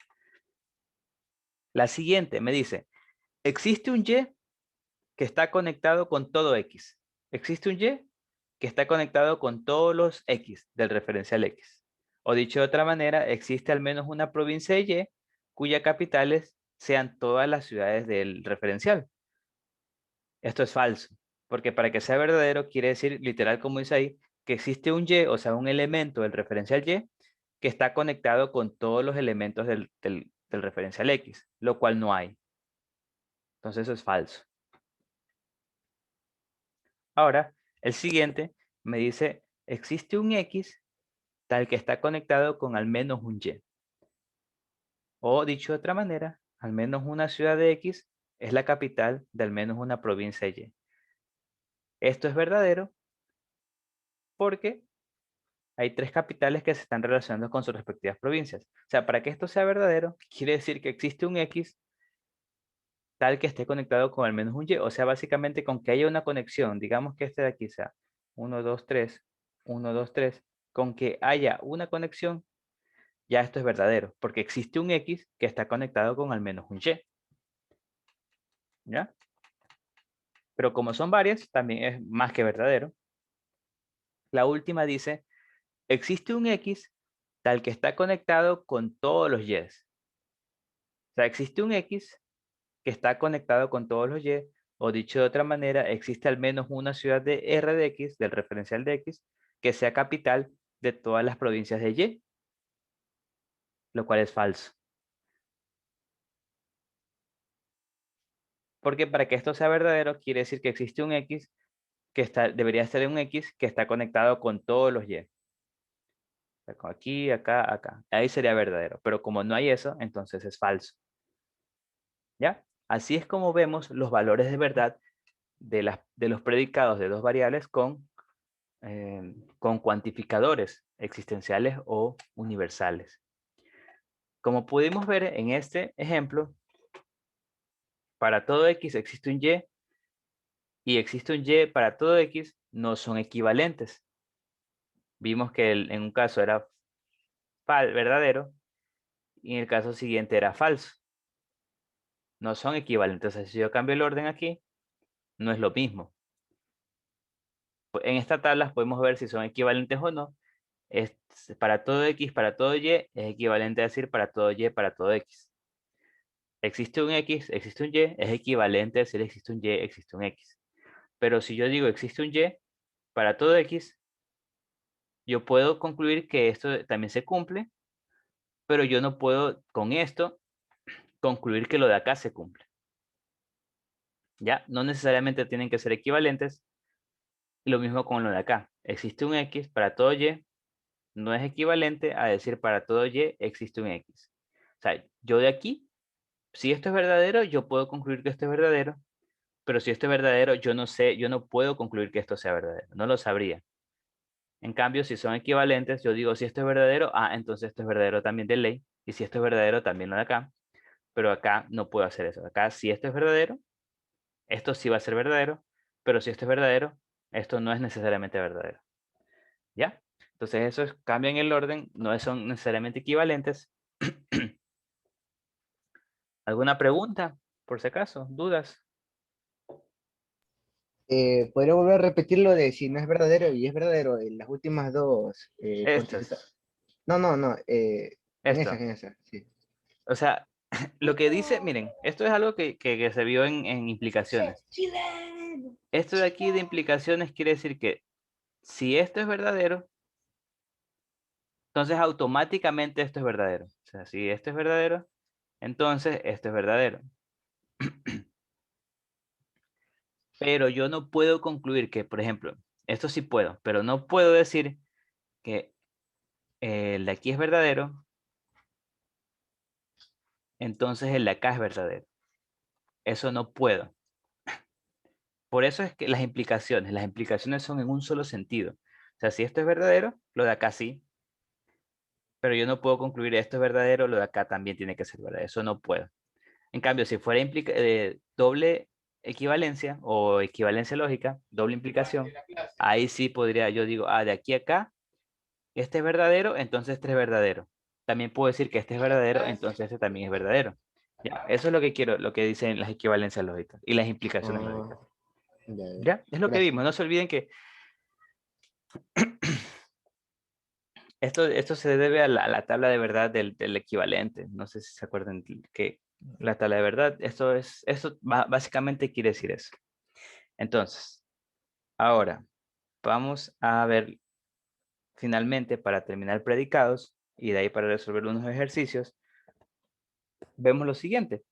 La siguiente me dice, existe un Y que está conectado con todo X. Existe un Y que está conectado con todos los X del referencial X. O dicho de otra manera, existe al menos una provincia de Y cuyas capitales sean todas las ciudades del referencial. Esto es falso, porque para que sea verdadero quiere decir, literal como dice ahí, que existe un Y, o sea, un elemento del referencial Y, que está conectado con todos los elementos del referencial X, lo cual no hay. Entonces eso es falso. Ahora, el siguiente me dice, existe un X tal que está conectado con al menos un Y. O dicho de otra manera, al menos una ciudad de X es la capital de al menos una provincia Y. Esto es verdadero porque hay tres capitales que se están relacionando con sus respectivas provincias. O sea, para que esto sea verdadero, quiere decir que existe un X tal que esté conectado con al menos un Y. O sea, básicamente con que haya una conexión, digamos que este de aquí sea 1, 2, 3, 1, 2, 3, con que haya una conexión, ya esto es verdadero, porque existe un X que está conectado con al menos un Y. ¿Ya? Pero como son varias, también es más que verdadero. La última dice, existe un X tal que está conectado con todos los Y. O sea, existe un X que está conectado con todos los Y, o dicho de otra manera, existe al menos una ciudad de R de X, del referencial de X, que sea capital de todas las provincias de Y, lo cual es falso. Porque para que esto sea verdadero, quiere decir que existe un X debería ser un X que está conectado con todos los Y. O sea, aquí, acá, acá. Ahí sería verdadero. Pero como no hay eso, entonces es falso. ¿Ya? Así es como vemos los valores de verdad de los predicados de dos variables con con cuantificadores existenciales o universales. Como pudimos ver en este ejemplo, para todo X existe un y existe un Y para todo X no son equivalentes. Vimos que en un caso era verdadero y en el caso siguiente era falso. No son equivalentes. O sea, si yo cambio el orden aquí, no es lo mismo. En esta tabla podemos ver si son equivalentes o no. Para todo X, para todo Y, es equivalente a decir para todo Y, para todo X. Existe un X, existe un Y, es equivalente a decir existe un Y, existe un X. Pero si yo digo existe un Y para todo X, yo puedo concluir que esto también se cumple, pero yo no puedo con esto concluir que lo de acá se cumple. ¿Ya? No necesariamente tienen que ser equivalentes. Lo mismo con lo de acá. Existe un X para todo Y, no es equivalente a decir para todo Y existe un X. O sea, yo de aquí, si esto es verdadero, yo puedo concluir que esto es verdadero, pero si esto es verdadero, yo no sé, yo no puedo concluir que esto sea verdadero, no lo sabría. En cambio, si son equivalentes, yo digo, si esto es verdadero, entonces esto es verdadero también de ley, y si esto es verdadero, también lo de acá, pero acá no puedo hacer eso. Acá, si esto es verdadero, esto sí va a ser verdadero, pero si esto es verdadero, esto no es necesariamente verdadero. ¿Ya? Entonces, cambian el orden, no son necesariamente equivalentes. ¿Alguna pregunta, por si acaso? ¿Dudas? ¿Podría volver a repetir lo de si no es verdadero y es verdadero en las últimas dos Estas. No, no, no, Esto. en esas, sí. O sea, lo que dice, miren, esto es algo que se vio en implicaciones. Esto de aquí de implicaciones quiere decir que si esto es verdadero, entonces automáticamente esto es verdadero. O sea, si esto es verdadero, entonces esto es verdadero. Pero yo no puedo concluir que, por ejemplo, esto sí puedo, pero no puedo decir que el de aquí es verdadero, entonces el de acá es verdadero. Eso no puedo. Por eso es que las implicaciones son en un solo sentido. O sea, si esto es verdadero, lo de acá sí. Pero yo no puedo concluir esto es verdadero, lo de acá también tiene que ser verdadero. Eso no puedo. En cambio, si fuera doble equivalencia o equivalencia lógica, doble implicación, ahí sí podría, yo digo, de aquí a acá, este es verdadero, entonces este es verdadero. También puedo decir que este es verdadero, entonces este también es verdadero. Ya, eso es lo que quiero, lo que dicen las equivalencias lógicas y las implicaciones lógicas. Ah, ya, ya. Ya, es lo que Gracias. vimos. No se olviden que esto se debe a la tabla de verdad del equivalente. No sé si se acuerdan que la tabla de verdad, esto básicamente quiere decir eso. Entonces, ahora vamos a ver finalmente para terminar predicados y de ahí para resolver unos ejercicios, vemos lo siguiente.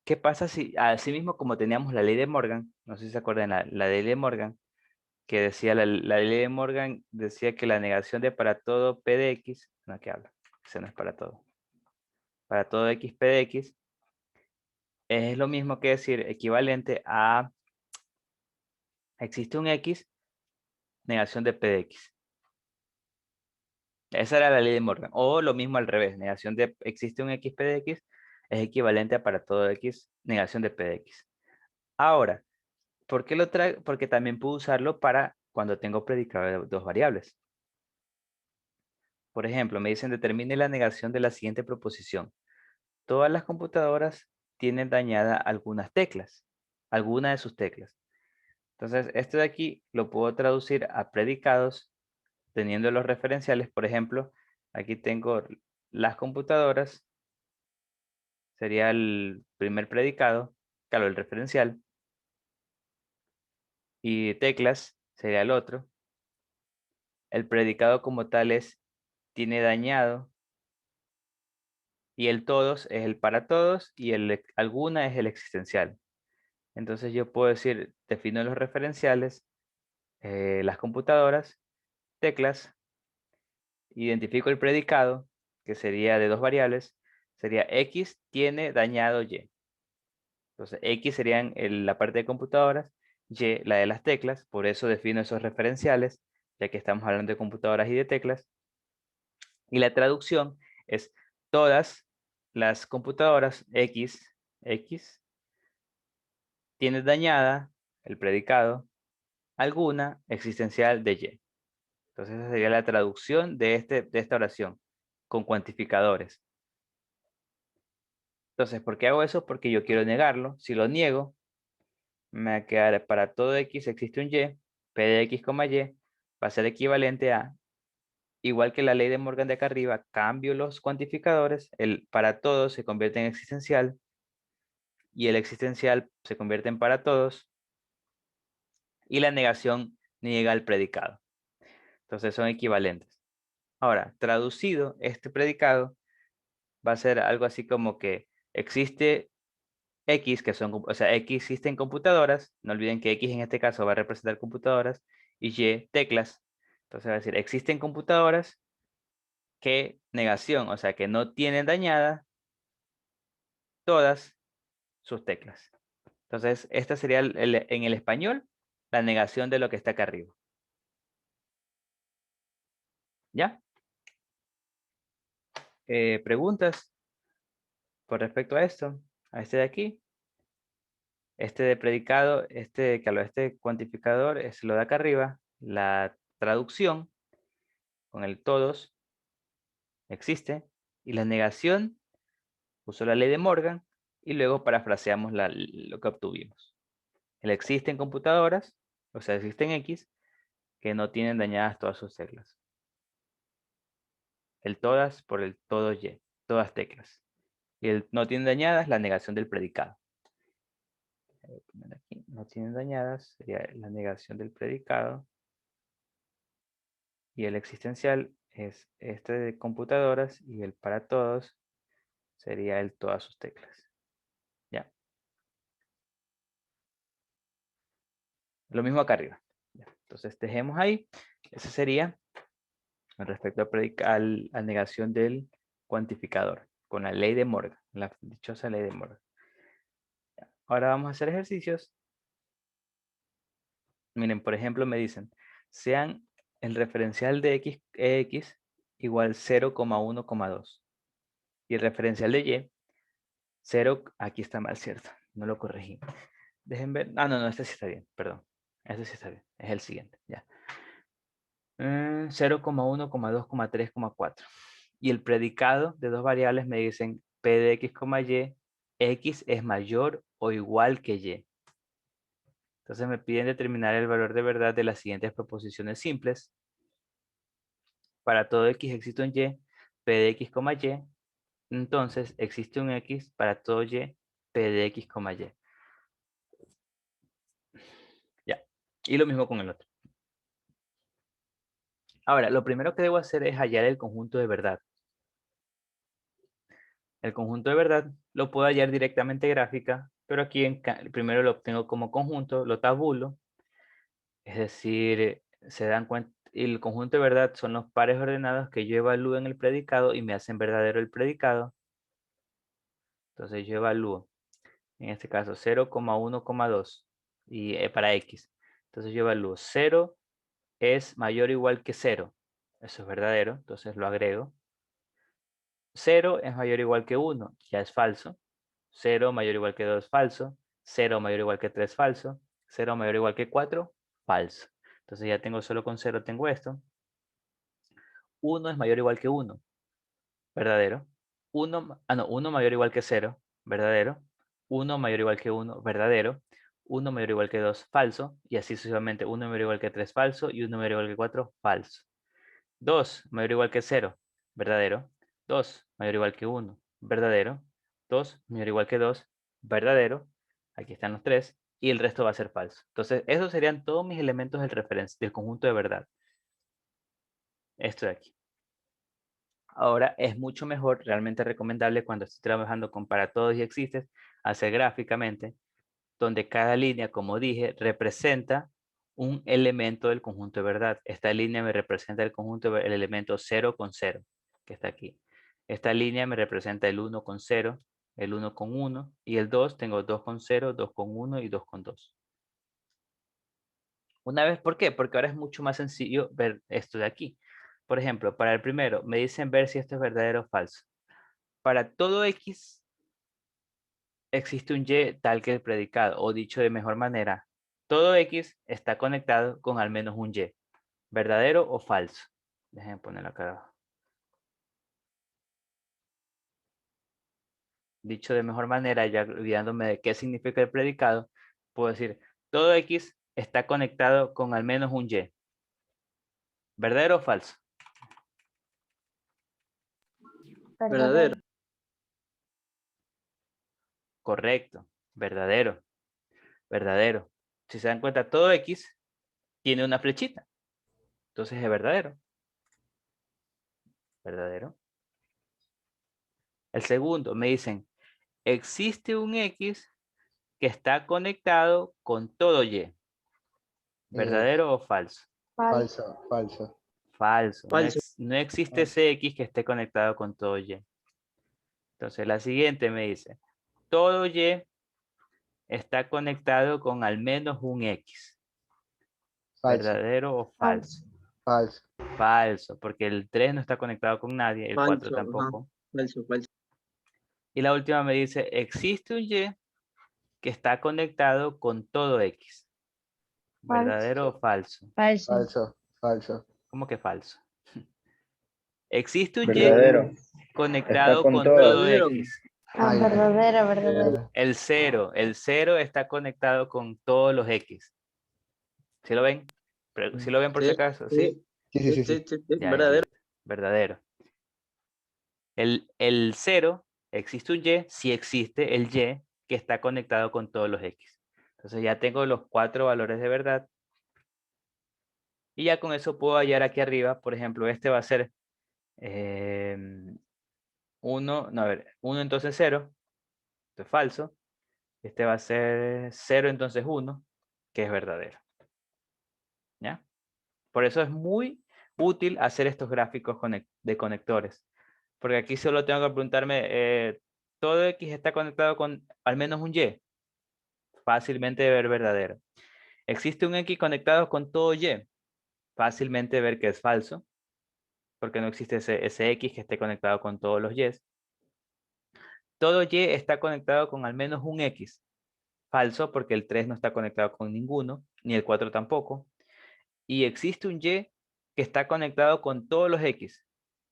¿Qué pasa si, así mismo como teníamos la ley de Morgan, no sé si se acuerdan la ley de Morgan, que decía la ley de Morgan decía que la negación de para todo P de X, no, ¿qué habla? Eso no es para todo. Para todo X, P de X, es lo mismo que decir equivalente a existe un X, negación de P de X. Esa era la ley de Morgan. O lo mismo al revés, negación de existe un X, P de X, es equivalente a para todo X, negación de P de X. Ahora, ¿por qué lo traigo? Porque también puedo usarlo para cuando tengo predicado de dos variables. Por ejemplo, me dicen determine la negación de la siguiente proposición. Todas las computadoras tienen dañada algunas teclas, alguna de sus teclas. Entonces, esto de aquí lo puedo traducir a predicados teniendo los referenciales. Por ejemplo, aquí tengo las computadoras, sería el primer predicado, claro, el referencial, y teclas sería el otro. El predicado como tal es tiene dañado y el todos es el para todos y el alguna es el existencial. Entonces yo puedo decir, defino los referenciales, las computadoras, teclas, identifico el predicado, que sería de dos variables, sería X tiene dañado Y. Entonces X serían la parte de computadoras, Y la de las teclas, por eso defino esos referenciales, ya que estamos hablando de computadoras y de teclas. Y la traducción es todas las computadoras X tienen dañada el predicado alguna existencial de Y. Entonces esa sería la traducción de esta oración con cuantificadores. Entonces, ¿por qué hago eso? Porque yo quiero negarlo. Si lo niego, me va a quedar para todo X existe un Y, P de X, Y, va a ser equivalente a, igual que la ley de Morgan de acá arriba, cambio los cuantificadores, el para todos se convierte en existencial y el existencial se convierte en para todos y la negación niega el predicado. Entonces son equivalentes. Ahora, traducido, este predicado va a ser algo así como que existe X, que son, o sea, X existen computadoras, no olviden que X en este caso va a representar computadoras, y Y teclas. Entonces va a decir, existen computadoras que negación, o sea, que no tienen dañadas todas sus teclas. Entonces, esta sería en el español la negación de lo que está acá arriba. ¿Ya? ¿Preguntas con respecto a esto? A este de aquí. Este de predicado, este cuantificador es lo de acá arriba. La traducción con el todos existe. Y la negación usó la ley de Morgan y luego parafraseamos lo que obtuvimos. El existen computadoras, o sea, existen X, que no tienen dañadas todas sus teclas. El todas por el todo Y, todas teclas. Y el no tienen dañadas, la negación del predicado. Voy a poner aquí, no tienen dañadas, sería la negación del predicado. Y el existencial es este de computadoras y el para todos sería el todas sus teclas. ¿Ya? Lo mismo acá arriba. ¿Ya? Entonces dejemos ahí. Ese sería respecto a la negación del cuantificador con la ley de Morgan, la dichosa ley de Morgan. Ahora vamos a hacer ejercicios. Miren, por ejemplo, me dicen, sean el referencial de x igual 0,1,2 y el referencial de y 0, aquí está mal, ¿cierto? No lo corregí. Dejen ver. Ah, no, este sí está bien, perdón. Este sí está bien, es el siguiente, ya. 0,1, 2, 3, 4. Y el predicado de dos variables me dicen p de x, y, x es mayor o igual que y. Entonces me piden determinar el valor de verdad de las siguientes proposiciones simples. Para todo x existe un y, p de x, y. Entonces existe un x para todo y, p de x, y. Ya. Y lo mismo con el otro. Ahora, lo primero que debo hacer es hallar el conjunto de verdad. El conjunto de verdad lo puedo hallar directamente gráfica, pero aquí primero lo obtengo como conjunto, lo tabulo. Es decir, se dan cuenta, el conjunto de verdad son los pares ordenados que yo evalúo en el predicado y me hacen verdadero el predicado. Entonces yo evalúo, en este caso 0,1,2 y para x. Entonces yo evalúo 0 es mayor o igual que 0. Eso es verdadero, entonces lo agrego. 0 es mayor o igual que 1, ya es falso. 0 mayor o igual que 2, falso. 0 mayor o igual que 3, falso. 0 mayor o igual que 4, falso. Entonces ya tengo solo con 0 tengo esto. 1 es mayor o igual que 1, verdadero. 1 mayor o igual que 0, verdadero. 1 mayor o igual que 1, verdadero. 1 mayor o igual que 2, falso. Y así sucesivamente 1 mayor o igual que 3, falso. Y 1 mayor o igual que 4, falso. 2 mayor o igual que 0, verdadero. 2 mayor o igual que 1, verdadero. 2 mayor o igual que 2, verdadero. Aquí están los tres. Y el resto va a ser falso. Entonces, esos serían todos mis elementos del conjunto de verdad. Esto de aquí. Ahora es mucho mejor, realmente recomendable cuando estoy trabajando con para todos y existes, hacer gráficamente, donde cada línea, como dije, representa un elemento del conjunto de verdad. Esta línea me representa el elemento 0 con 0, que está aquí. Esta línea me representa el 1 con 0, el 1 con 1, y el 2 tengo 2 con 0, 2 con 1 y 2 con 2. Una vez, ¿por qué? Porque ahora es mucho más sencillo ver esto de aquí. Por ejemplo, para el primero, me dicen ver si esto es verdadero o falso. Para todo X existe un Y tal que el predicado, o dicho de mejor manera, todo X está conectado con al menos un Y. ¿Verdadero o falso? Déjenme ponerlo acá abajo. Dicho de mejor manera, ya olvidándome de qué significa el predicado, puedo decir, todo X está conectado con al menos un Y. ¿Verdadero o falso? Verdadero. Correcto. Verdadero. Verdadero. Si se dan cuenta, todo X tiene una flechita. Entonces es verdadero. Verdadero. El segundo, me dicen, existe un X que está conectado con todo Y. ¿Verdadero o falso? Falso, falso. Falso. No, Falso. no existe Falso. ese X que esté conectado con todo Y. Entonces la siguiente me dice, todo Y está conectado con al menos un X. Falso. ¿Verdadero o falso? Falso. Falso, porque el 3 no está conectado con nadie, el 4 Falso. Ajá. tampoco. Falso, falso. Y la última me dice, existe un Y que está conectado con todo X. ¿Verdadero o falso? Falso. Falso. ¿Cómo que falso? Existe un Y Verdadero. Está conectado con con todo. todo Verdadero. X. Ay, verdadero. El 0 está conectado con todos los X. ¿Sí lo ven? ¿Sí lo ven por si Sí, acaso? ¿Sí? sí, Sí, sí, sí, sí, sí, sí. sí, sí, Ya, ya, verdadero. listo. Verdadero. El 0, existe un Y, si existe el Y que está conectado con todos los X. Entonces ya tengo los 4 valores de verdad. Y ya con eso puedo hallar aquí arriba, por ejemplo, este va a ser 1, no, a ver, 1 entonces 0, esto es falso. Este va a ser 0 entonces 1, que es verdadero. ¿Ya? Por eso es muy útil hacer estos gráficos de conectores. Porque aquí solo tengo que preguntarme, ¿todo X está conectado con al menos un Y? Fácilmente ver verdadero. ¿Existe un X conectado con todo Y? Fácilmente ver que es falso, porque no existe ese X que esté conectado con todos los Y. Todo Y está conectado con al menos un X. Falso, porque el 3 no está conectado con ninguno, ni el 4 tampoco. Y existe un Y que está conectado con todos los X.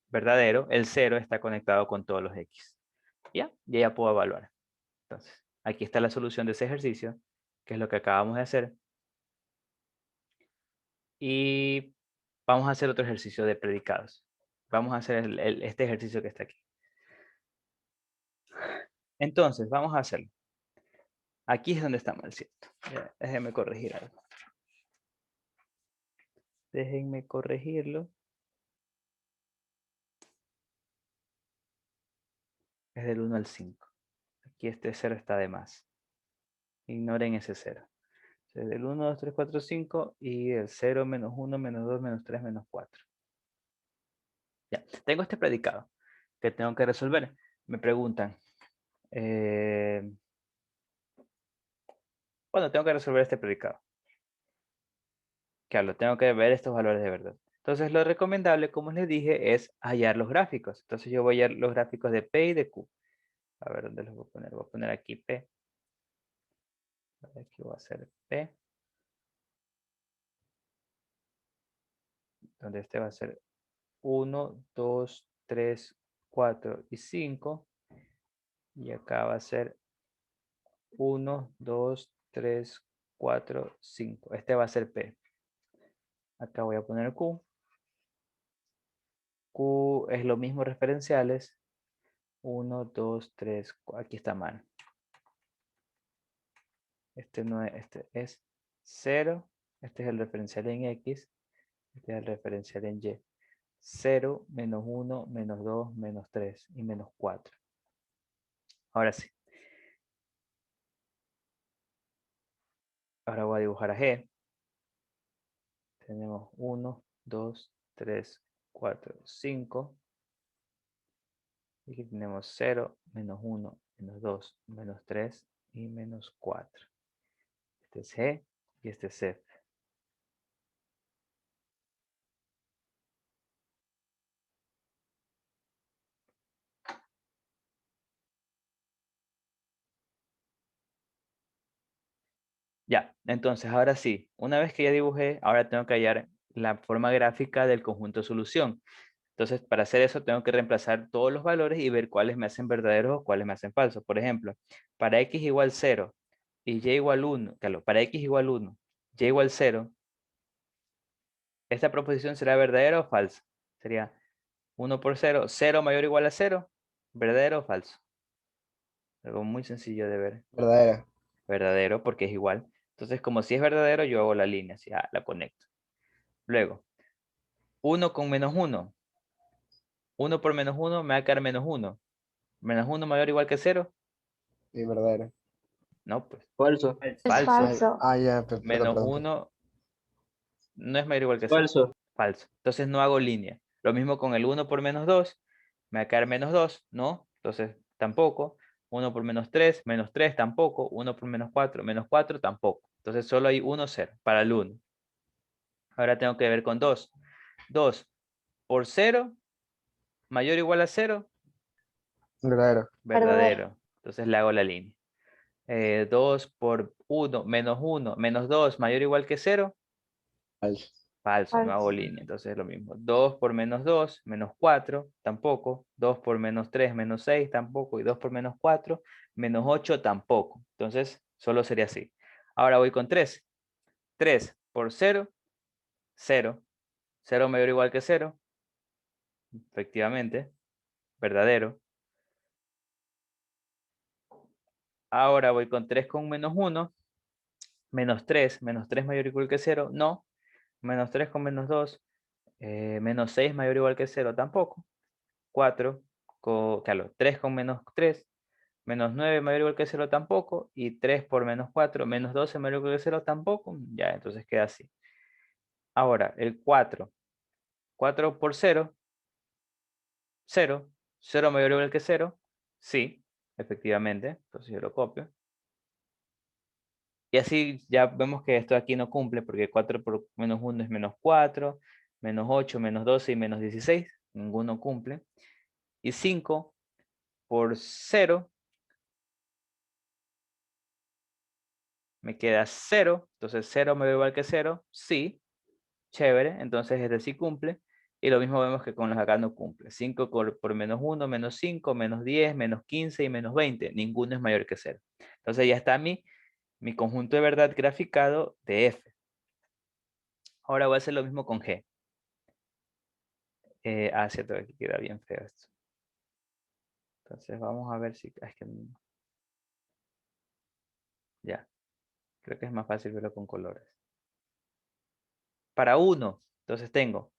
Verdadero, el 0 está conectado con todos los X. ¿Ya? Y ya puedo evaluar. Entonces, aquí está la solución de ese ejercicio, que es lo que acabamos de hacer. Y vamos a hacer otro ejercicio de predicados. Vamos a hacer este ejercicio que está aquí. Entonces, vamos a hacerlo. Aquí es donde está mal, ¿cierto? Ya, déjenme corregir algo. Déjenme corregirlo. Es del 1 al 5. Aquí este 0 está de más. Ignoren ese 0. Es del 1, 2, 3, 4, 5 y el 0, menos 1, menos 2, menos 3, menos 4. Ya, tengo este predicado que tengo que resolver. Me preguntan, bueno, tengo que resolver este predicado. Claro, tengo que ver estos valores de verdad. Entonces, lo recomendable, como les dije, es hallar los gráficos. Entonces, yo voy a hallar los gráficos de P y de Q. A ver, ¿dónde los voy a poner? Voy a poner aquí P. Aquí voy a hacer P. Donde este va a ser 1, 2, 3, 4 y 5. Y acá va a ser 1, 2, 3, 4, 5. Este va a ser P. Acá voy a poner Q. Q es lo mismo referenciales. 1, 2, 3, aquí está mal. Este no es, este es 0. Este es el referencial en X. Este es el referencial en Y. 0, menos 1, menos 2, menos 3 y menos 4. Ahora sí. Ahora voy a dibujar a G. Tenemos 1, 2, 3, 4, 5. Y aquí tenemos 0, menos 1, menos 2, menos 3 y menos 4. Este es G y este es F. Ya, entonces ahora sí, una vez que ya dibujé, ahora tengo que hallar la forma gráfica del conjunto de solución. Entonces, para hacer eso, tengo que reemplazar todos los valores y ver cuáles me hacen verdaderos o cuáles me hacen falsos. Por ejemplo, para x igual 0 y y igual 1, claro, para x igual 1, y igual 0, ¿esta proposición será verdadera o falsa? Sería 1 por 0, 0 mayor o igual a 0, ¿verdadero o falso? Algo muy sencillo de ver. Verdadero. Verdadero porque es igual. Entonces, como si es verdadero, yo hago la línea, así, la conecto. Luego, 1 con menos 1. 1 por menos 1 me va a quedar menos 1. Menos 1 mayor o igual que 0. Sí, verdadero. No, pues, Falso. Es falso. falso. Ya, perdón, Menos perdón. 1 no es mayor o igual que 0. Falso. Falso. Entonces no hago línea. Lo mismo con el 1 por menos 2. Me va a quedar menos 2, ¿no? Entonces tampoco. 1 por menos 3 tampoco. 1 por menos 4 tampoco. Entonces solo hay 1, 0 para el 1. Ahora tengo que ver con 2. 2 por 0 mayor o igual a 0. Verdadero. Verdadero. Entonces le hago la línea. 2 por 1 menos 2 mayor o igual que 0. Falso. Falso, no hago Falso. línea, entonces es lo mismo. 2 por menos 2, menos 4, tampoco. 2 por menos 3, menos 6, tampoco. Y 2 por menos 4, menos 8, tampoco. Entonces, solo sería así. Ahora voy con 3. 3 por 0, 0. 0 mayor o igual que 0. Efectivamente, verdadero. Ahora voy con 3 con menos 1. Menos 3 mayor o igual que 0, no. Menos 3 con menos 2. Menos 6 mayor o igual que 0, tampoco. 4, claro, 3 con menos 3, menos 9 mayor o igual que 0 tampoco, y 3 por menos 4, menos 12 mayor o igual que 0 tampoco, ya, entonces queda así. Ahora, el 4, 4 por 0, 0, 0 mayor o igual que 0, sí, efectivamente, entonces yo lo copio. Y así ya vemos que esto aquí no cumple, porque 4 por menos 1 es menos 4, menos 8, menos 12 y menos 16, ninguno cumple. Y 5 por 0 me queda 0, entonces 0 me da igual que 0, sí, chévere, entonces este sí cumple, y lo mismo vemos que con los acá no cumple. 5 por menos 1, menos 5, menos 10, menos 15 y menos 20, ninguno es mayor que 0. Entonces ya está mi conjunto de verdad graficado de F. Ahora voy a hacer lo mismo con G. Cierto, aquí queda bien feo esto. Entonces vamos a ver si... Es que, ya, creo que es más fácil verlo con colores. Para 1, entonces tengo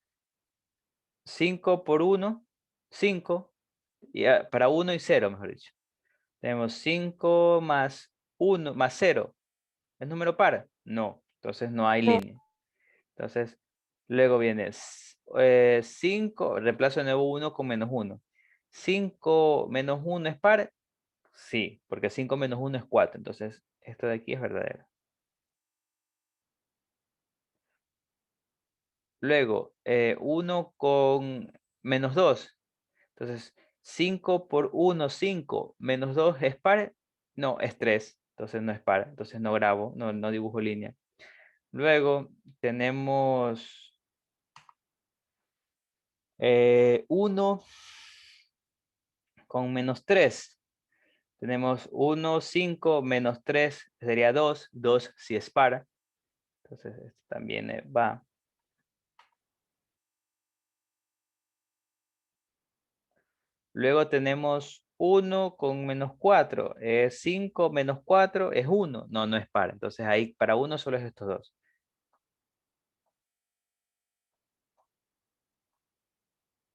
5 por 1, 5, y para 1 y 0, mejor dicho. Tenemos 5 más 1 más 0. ¿Es número par? No, entonces no hay línea. Entonces, luego viene 5, reemplazo de nuevo 1 con menos 1. 5 menos 1 es par, sí, porque 5 menos 1 es 4. Entonces, esto de aquí es verdadero. Luego, 1 con menos 2. Entonces, 5 por 1, 5, menos 2 es par. No, es 3. Entonces no es par. Entonces no grabo, no dibujo línea. Luego tenemos 1 con menos 3. Tenemos 1, 5, menos 3 sería 2. 2 si es par. Entonces esto también va. Luego tenemos 1 con menos 4. 5 menos 4 es 1. No, no es par. Entonces ahí para 1 solo es estos dos.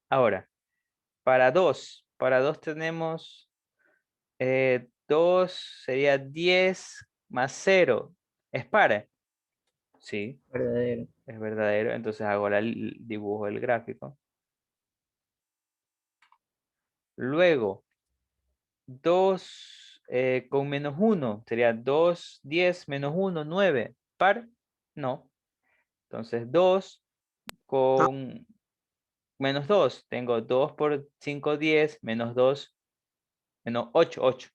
Ahora, para 2 tenemos 2 sería 10 más 0. ¿Es par? Sí, Verdadero. es verdadero. Entonces hago el dibujo del gráfico. Luego, 2 con menos 1 sería 2, 10 menos 1, 9. ¿Par? No. Entonces 2 con menos 2. Tengo 2 por 5, 10, menos 2, menos 8, 8.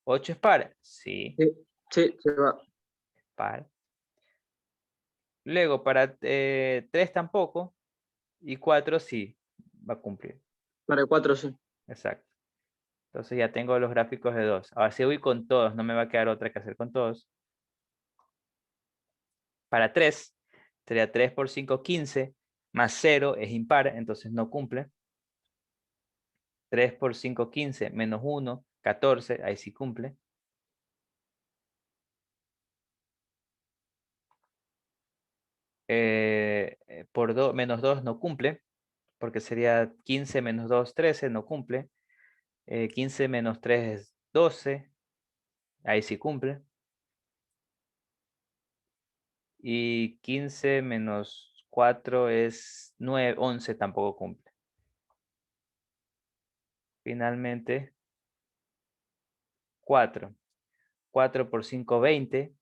¿8 es par? Sí. Sí, sí, se va. par. Luego para 3 tampoco y 4 sí va a cumplir. Para el 4 sí. Exacto. Entonces ya tengo los gráficos de 2. Ahora sí voy con todos, no me va a quedar otra que hacer con todos. Para 3, sería 3 por 5, 15, más 0 es impar, entonces no cumple. 3 por 5, 15, menos 1, 14, ahí sí cumple. Por menos 2 no cumple, porque sería 15 menos 2, 13, no cumple. 15 menos 3 es 12, ahí sí cumple. Y 15 menos 4 es 9, 11, tampoco cumple. Finalmente, 4. 4 por 5, 20,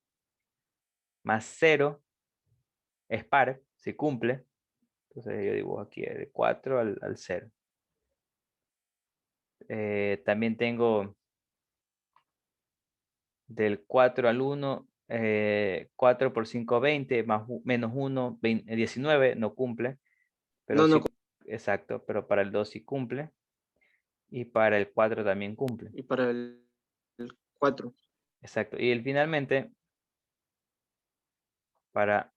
más 0 es par, si cumple. Entonces yo dibujo aquí de 4 al 0. También tengo del 4 al 1, 4 por 5, 20, más, menos 1, 19, no cumple. Pero No, sí, no. exacto, pero para el 2 sí cumple. Y para el 4 también cumple. Y para el 4. Exacto. Y finalmente, para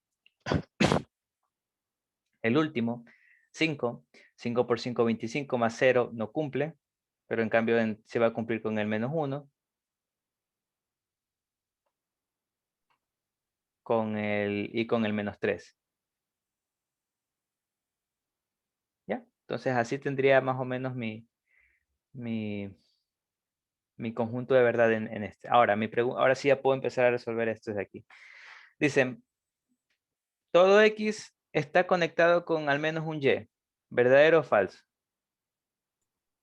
el último, 5. 5 por 5, 25, más 0 no cumple. Pero en cambio se va a cumplir con el menos 1. Y con el menos 3. ¿Ya? Entonces así tendría más o menos mi conjunto de verdad en este. Ahora, ahora sí ya puedo empezar a resolver esto de aquí. Dicen, todo X está conectado con al menos un Y. ¿Verdadero o falso?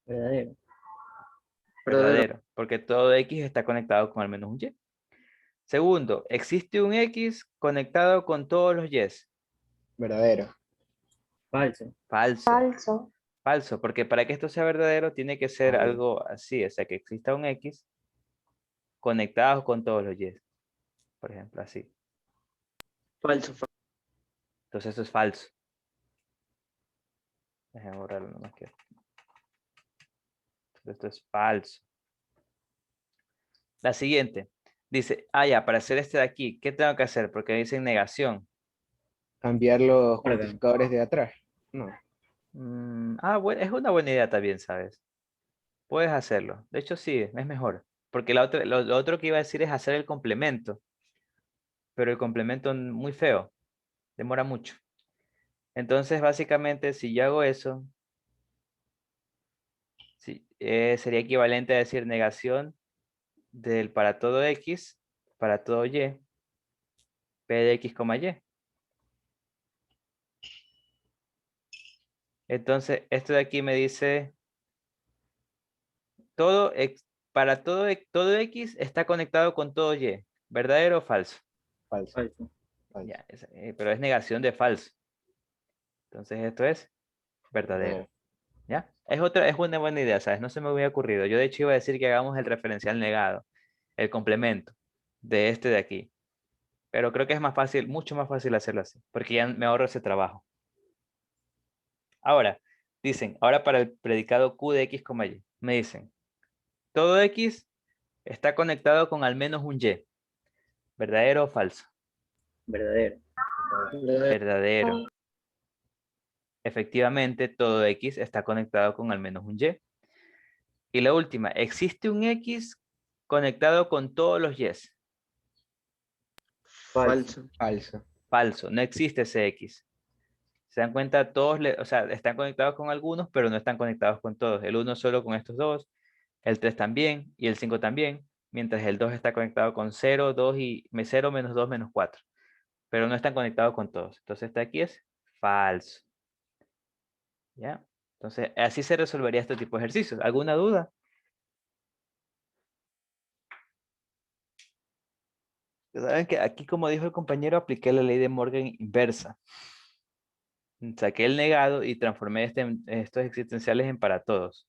Verdadero. Verdadero. Verdadero, porque todo X está conectado con al menos un Y. Segundo, existe un X conectado con todos los Y. Verdadero. Falso. Falso. Falso. Falso, porque para que esto sea verdadero tiene que ser algo así, o sea, que exista un X conectado con todos los Y. Por ejemplo, así. Falso. Entonces eso es falso. Déjenme borrarlo nomás que. Esto es falso. La siguiente. Dice, ya, para hacer este de aquí, ¿qué tengo que hacer? Porque dice negación. Cambiar los Orden. cuantificadores de atrás. No. Bueno, es una buena idea también, ¿sabes? Puedes hacerlo. De hecho, sí, es mejor. Porque lo otro que iba a decir es hacer el complemento. Pero el complemento muy feo. Demora mucho. Entonces, básicamente, si yo hago eso, sí, sería equivalente a decir negación del para todo X, para todo Y, P de X, Y. Entonces, esto de aquí me dice, para todo X está conectado con todo Y. ¿Verdadero o falso? Falso. Falso. Falso. Ya, pero es negación de falso. Entonces, esto es verdadero. ¿Ya? Es una buena idea, ¿sabes? No se me había ocurrido. Yo de hecho iba a decir que hagamos el referencial negado, el complemento de este de aquí. Pero creo que es más fácil, mucho más fácil hacerlo así, porque ya me ahorro ese trabajo. Ahora, ahora para el predicado Q de X, Y, me dicen, todo X está conectado con al menos un Y. ¿Verdadero o falso? Verdadero. Verdadero. Verdadero. Efectivamente, todo X está conectado con al menos un Y. Y la última, ¿existe un X conectado con todos los Y? Falso. Falso. Falso, no existe ese X. Se dan cuenta, todos, o sea, están conectados con algunos, pero no están conectados con todos. El 1 solo con estos dos, el 3 también y el 5 también, mientras el 2 está conectado con 0, 2 y 0, menos 2, menos 4. Pero no están conectados con todos. Entonces este aquí es falso. ¿Ya? Entonces así se resolvería este tipo de ejercicios. ¿Alguna duda? Saben que aquí, como dijo el compañero, apliqué la ley de Morgan inversa. Saqué el negado y transformé estos existenciales en para todos.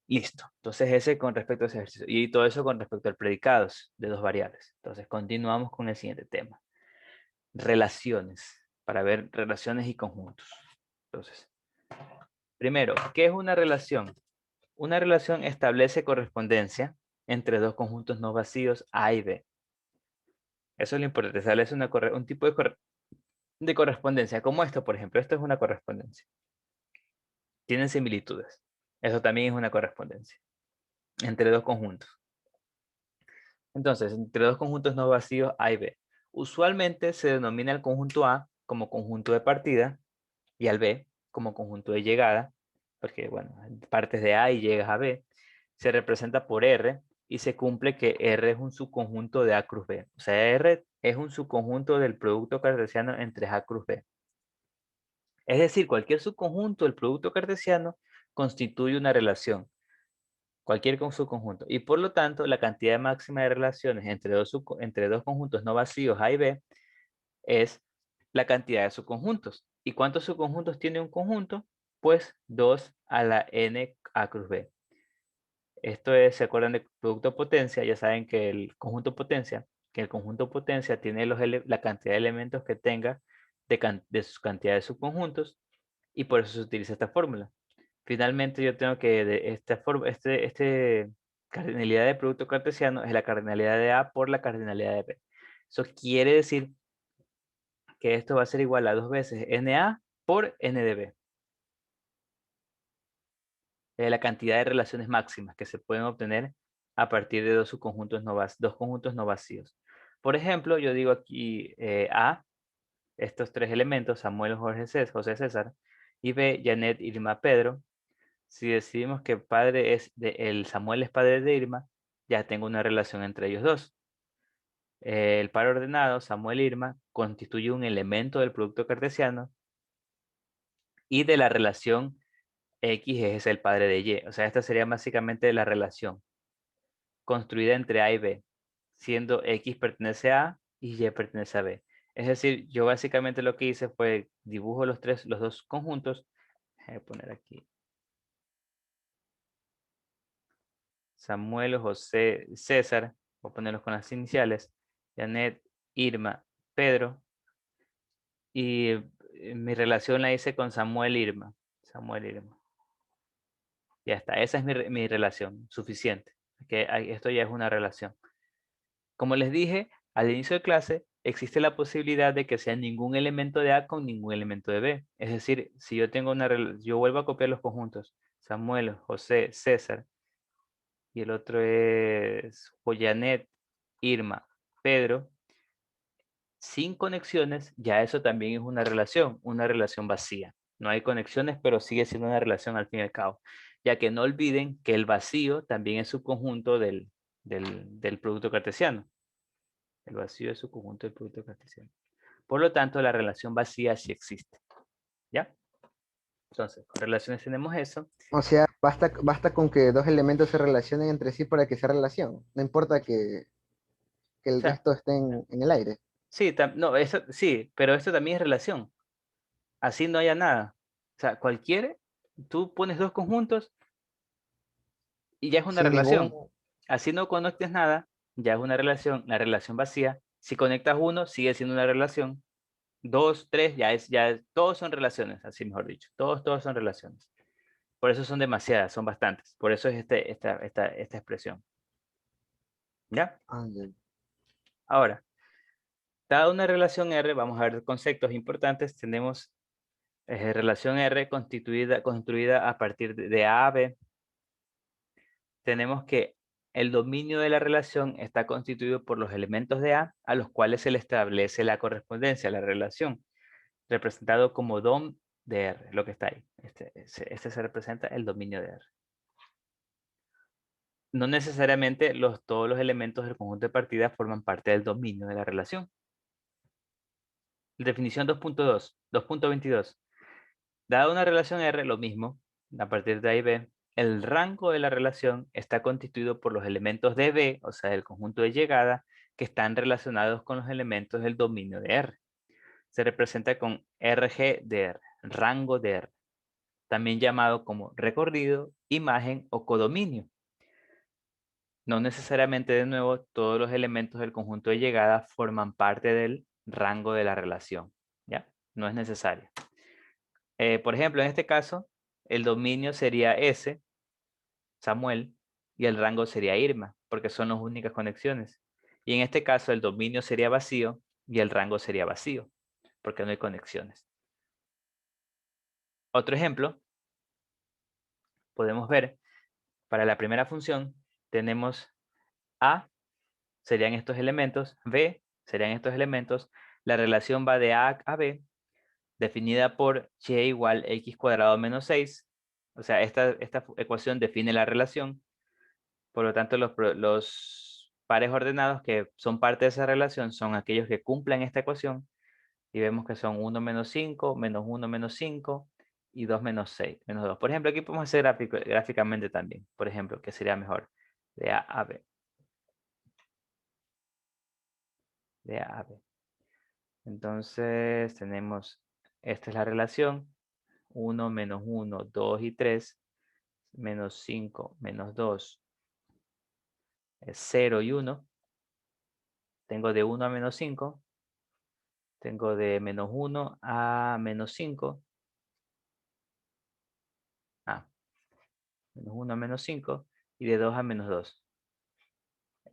Listo. Entonces ese con respecto a ese ejercicio. Y todo eso con respecto al predicados de dos variables. Entonces continuamos con el siguiente tema. Relaciones. Para ver relaciones y conjuntos. Entonces, primero, ¿qué es una relación? Una relación establece correspondencia entre dos conjuntos no vacíos A y B. Eso es lo importante. Establece un tipo de correspondencia. Como esto, por ejemplo. Esto es una correspondencia. Tienen similitudes. Eso también es una correspondencia. Entre dos conjuntos. Entonces, entre dos conjuntos no vacíos A y B. Usualmente se denomina el conjunto A como conjunto de partida y al B como conjunto de llegada, porque, bueno, partes de A y llegas a B. Se representa por R y se cumple que R es un subconjunto de A cruz B. O sea, R es un subconjunto del producto cartesiano entre A cruz B. Es decir, cualquier subconjunto del producto cartesiano constituye una relación. Cualquier subconjunto. Y por lo tanto, la cantidad máxima de relaciones entre dos conjuntos no vacíos A y B es la cantidad de subconjuntos. ¿Y cuántos subconjuntos tiene un conjunto? Pues 2 a la n A cruz B. Esto es, ¿se acuerdan de producto potencia? Ya saben que el conjunto potencia tiene la cantidad de elementos que tenga de su cantidad de subconjuntos y por eso se utiliza esta fórmula. Finalmente yo tengo que de esta forma, cardinalidad de producto cartesiano es la cardinalidad de A por la cardinalidad de B. Eso quiere decir que esto va a ser igual a 2 veces NA por N de B. La cantidad de relaciones máximas que se pueden obtener a partir de dos conjuntos no vacíos. Por ejemplo, yo digo aquí A, estos tres elementos, Samuel, José César, y B, Janet, Irma, Pedro. Si decidimos que el Samuel es padre de Irma, ya tengo una relación entre ellos dos. El par ordenado, Samuel e Irma, constituye un elemento del producto cartesiano y de la relación X es el padre de Y. O sea, esta sería básicamente la relación construida entre A y B, siendo X pertenece a A y Y pertenece a B. Es decir, yo básicamente lo que hice fue dibujo los dos conjuntos. Voy a poner aquí Samuel, José, César. Voy a ponerlos con las iniciales. Janet, Irma, Pedro. Y mi relación la hice con Samuel, Irma. Samuel, Irma. Ya está. Esa es mi relación. Suficiente. Esto ya es una relación. Como les dije al inicio de clase, existe la posibilidad de que sea ningún elemento de A con ningún elemento de B. Es decir, si yo tengo yo vuelvo a copiar los conjuntos. Samuel, José, César. Y el otro es Janet, Irma, Pedro. Sin conexiones, ya eso también es una relación vacía. No hay conexiones, pero sigue siendo una relación al fin y al cabo. Ya que no olviden que el vacío también es subconjunto del producto cartesiano. El vacío es subconjunto del producto cartesiano. Por lo tanto, la relación vacía sí existe. ¿Ya? Entonces, con relaciones tenemos eso. O sea, basta con que dos elementos se relacionen entre sí para que sea relación. No importa que O el sea, resto esté en el aire. sí, no, eso, sí, pero esto también es relación. Así no haya nada. O sea, tú pones dos conjuntos y ya es una Sin relación. ningún... Así no conectes nada, ya es una relación, la relación vacía. Si conectas uno, sigue siendo una relación. Dos, tres, todos son relaciones, así mejor dicho. Todos son relaciones. Por eso son demasiadas, son bastantes. Por eso es esta expresión. ¿Ya? Ah, ya. Ahora, dada una relación R, vamos a ver conceptos importantes. Tenemos relación R construida a partir de A a B. Tenemos que el dominio de la relación está constituido por los elementos de A a los cuales se le establece la correspondencia, la relación, representado como dom de R, lo que está ahí. Este se representa el dominio de R. No necesariamente todos los elementos del conjunto de partida forman parte del dominio de la relación. Definición 2.22. Dada una relación R, lo mismo, a partir de A y B, el rango de la relación está constituido por los elementos de B, o sea, del conjunto de llegada, que están relacionados con los elementos del dominio de R. Se representa con RG de R, rango de R. también llamado como recorrido, imagen o codominio. No necesariamente, de nuevo, todos los elementos del conjunto de llegada forman parte del rango de la relación, ¿ya? No es necesario. Por ejemplo, en este caso, el dominio sería S, Samuel, y el rango sería Irma, porque son las únicas conexiones. Y en este caso, el dominio sería vacío y el rango sería vacío, porque no hay conexiones. Otro ejemplo, podemos ver, para la primera función, tenemos A, serían estos elementos, B, serían estos elementos, la relación va de A a B, definida por y igual x cuadrado menos 6, o sea, esta ecuación define la relación, por lo tanto los pares ordenados que son parte de esa relación son aquellos que cumplan esta ecuación, y vemos que son 1 menos 5, menos 1 menos 5, y 2 menos 6, menos 2. Por ejemplo, aquí podemos hacer gráficamente también, por ejemplo, que sería mejor, de A a B. De A a B. Entonces tenemos, esta es la relación, 1 menos 1, 2 y 3, menos 5, menos 2, es 0 y 1. Tengo de 1 a menos 5, tengo de menos 1 a menos 5, menos 1 a menos 5, y de 2 a menos 2.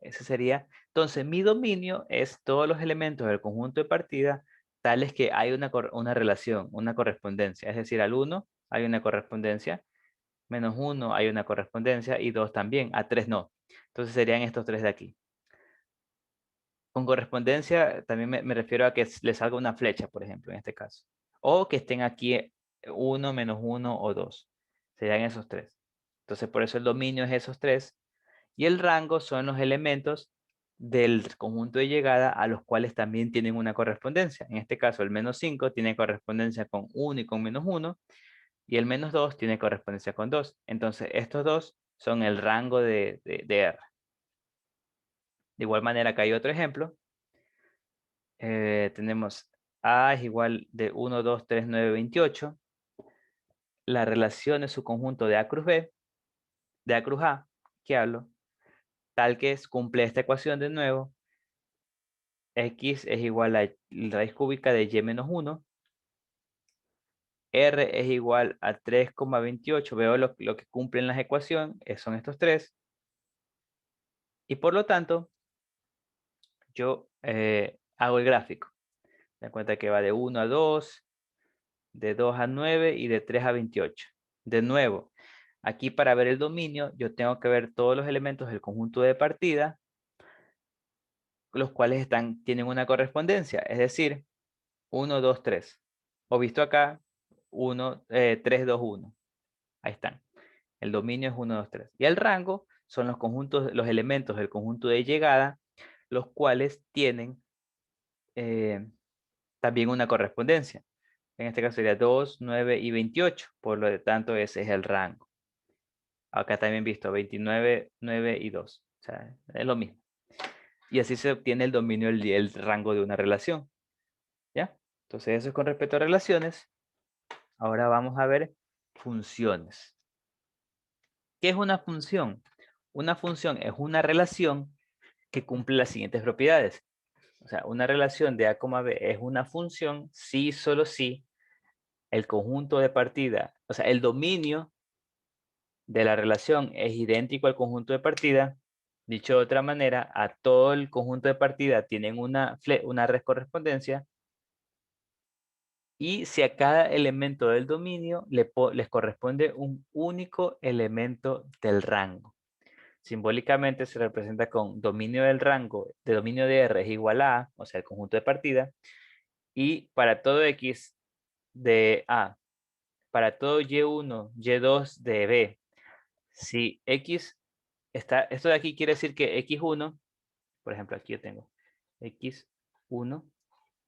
Ese sería, entonces mi dominio es todos los elementos del conjunto de partida tales que hay una relación, una correspondencia, es decir, al 1 hay una correspondencia, menos 1 hay una correspondencia y 2 también, a 3 no. Entonces serían estos tres de aquí. Con correspondencia también me refiero a que les salga una flecha, por ejemplo, en este caso. O que estén aquí 1, menos 1 o 2. Serían esos tres. Entonces por eso el dominio es esos tres. Y el rango son los elementos del conjunto de llegada a los cuales también tienen una correspondencia. En este caso el menos 5 tiene correspondencia con 1 y con menos 1. Y el menos 2 tiene correspondencia con 2. Entonces estos dos son el rango de R. De igual manera, acá hay otro ejemplo. Tenemos A es igual de 1, 2, 3, 9, 28. La relación es su conjunto de A cruz B, de A cruz A, que hablo, tal que cumple esta ecuación de nuevo. X es igual a la raíz cúbica de Y menos 1. R es igual a 3,28. Veo lo que cumplen las ecuaciones, son estos tres. Y por lo tanto, yo hago el gráfico. Me da cuenta que va de 1 a 2, de 2 a 9 y de 3 a 28. De nuevo, aquí para ver el dominio, yo tengo que ver todos los elementos del conjunto de partida, los cuales tienen una correspondencia, es decir, 1, 2, 3. O visto acá, 3, 2, 1. Ahí están. El dominio es 1, 2, 3. Y el rango son los elementos del conjunto de llegada, los cuales tienen también una correspondencia. En este caso sería 2, 9 y 28. Por lo tanto, ese es el rango. Acá también visto 29, 9 y 2. O sea, es lo mismo. Y así se obtiene el dominio, el rango de una relación. ¿Ya? Entonces eso es con respecto a relaciones. Ahora vamos a ver funciones. ¿Qué es una función? Una función es una relación que cumple las siguientes propiedades. O sea, una relación de A, B es una función si, solo si el conjunto de partida, o sea, el dominio de la relación es idéntico al conjunto de partida. Dicho de otra manera, a todo el conjunto de partida tienen una correspondencia. Y si a cada elemento del dominio les corresponde un único elemento del rango. Simbólicamente se representa con dominio del rango, de dominio de R es igual a A, o sea, el conjunto de partida. Y para todo X de A, para todo Y1, Y2 de B, si X está, esto de aquí quiere decir que X1, por ejemplo, aquí yo tengo X1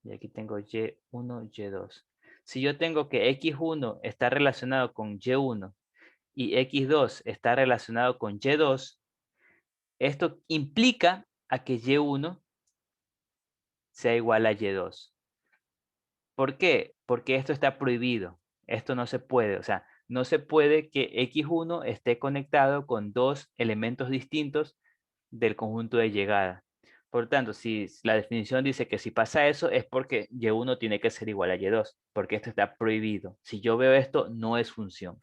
y aquí tengo Y1, Y2. Si yo tengo que X1 está relacionado con Y1 y X2 está relacionado con Y2, esto implica a que Y1 sea igual a Y2. ¿Por qué? Porque esto está prohibido. Esto no se puede. O sea, no se puede que X1 esté conectado con dos elementos distintos del conjunto de llegada. Por tanto, si la definición dice que si pasa eso es porque Y1 tiene que ser igual a Y2, porque esto está prohibido. Si yo veo esto, no es función.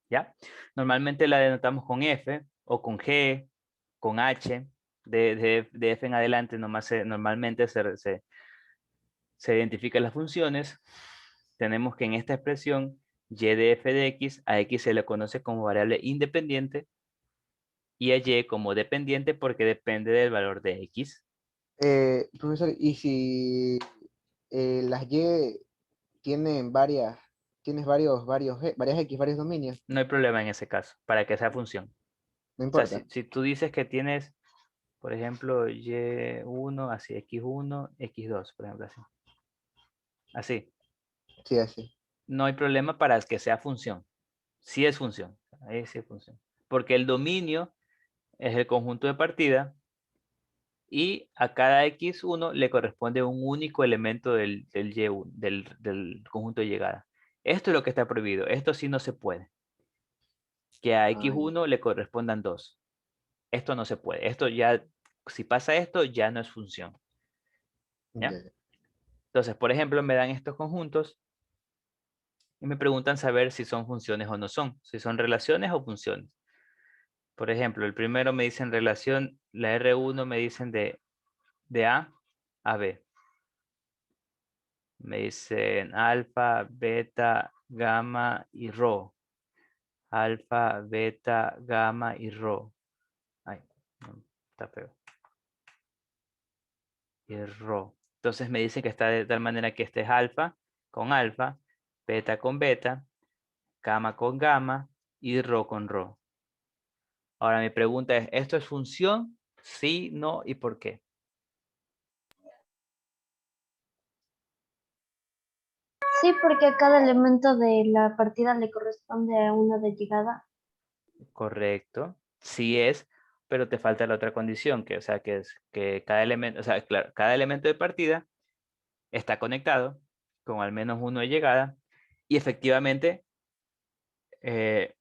¿Ya? Normalmente la denotamos con F o con G, con H. De F en adelante normalmente se identifican las funciones. Tenemos que en esta expresión y de f de x, a x se le conoce como variable independiente y a y como dependiente porque depende del valor de x. Profesor, ¿y si las Y tienen varias X, varios dominios? No hay problema en ese caso, para que sea función. No O sea, importa. si tú dices que tienes, por ejemplo, y1, así, x1, x2, por ejemplo, así. Así. Sí, así. No hay problema para que sea función. Sí es función. Ahí sí es función. Porque el dominio es el conjunto de partida y a cada x1 le corresponde un único elemento del conjunto de llegada. Esto es lo que está prohibido. Esto sí no se puede. Que a Ah, x1 le correspondan dos. Esto no se puede. Esto ya, si pasa esto, ya no es función. ¿Ya? ya. Entonces, por ejemplo, me dan estos conjuntos y me preguntan saber si son funciones o no son. Si son relaciones o funciones. Por ejemplo, el primero me dicen relación, la R1 me dicen de A a B. Me dicen alfa, beta, gamma y rho. Alfa, beta, gamma y rho. Ay, no, está feo. Y rho. Entonces me dicen que está de tal manera que este es alfa con alfa, beta con beta, gamma con gamma y rho con rho. Ahora mi pregunta es, ¿esto es función? Sí, no y por qué. Sí, porque a cada elemento de la partida le corresponde a uno de llegada. Correcto. Sí es, pero te falta la otra condición, que, o sea, que es que cada elemento, o sea, claro, cada elemento de partida está conectado con al menos uno de llegada y efectivamente eh,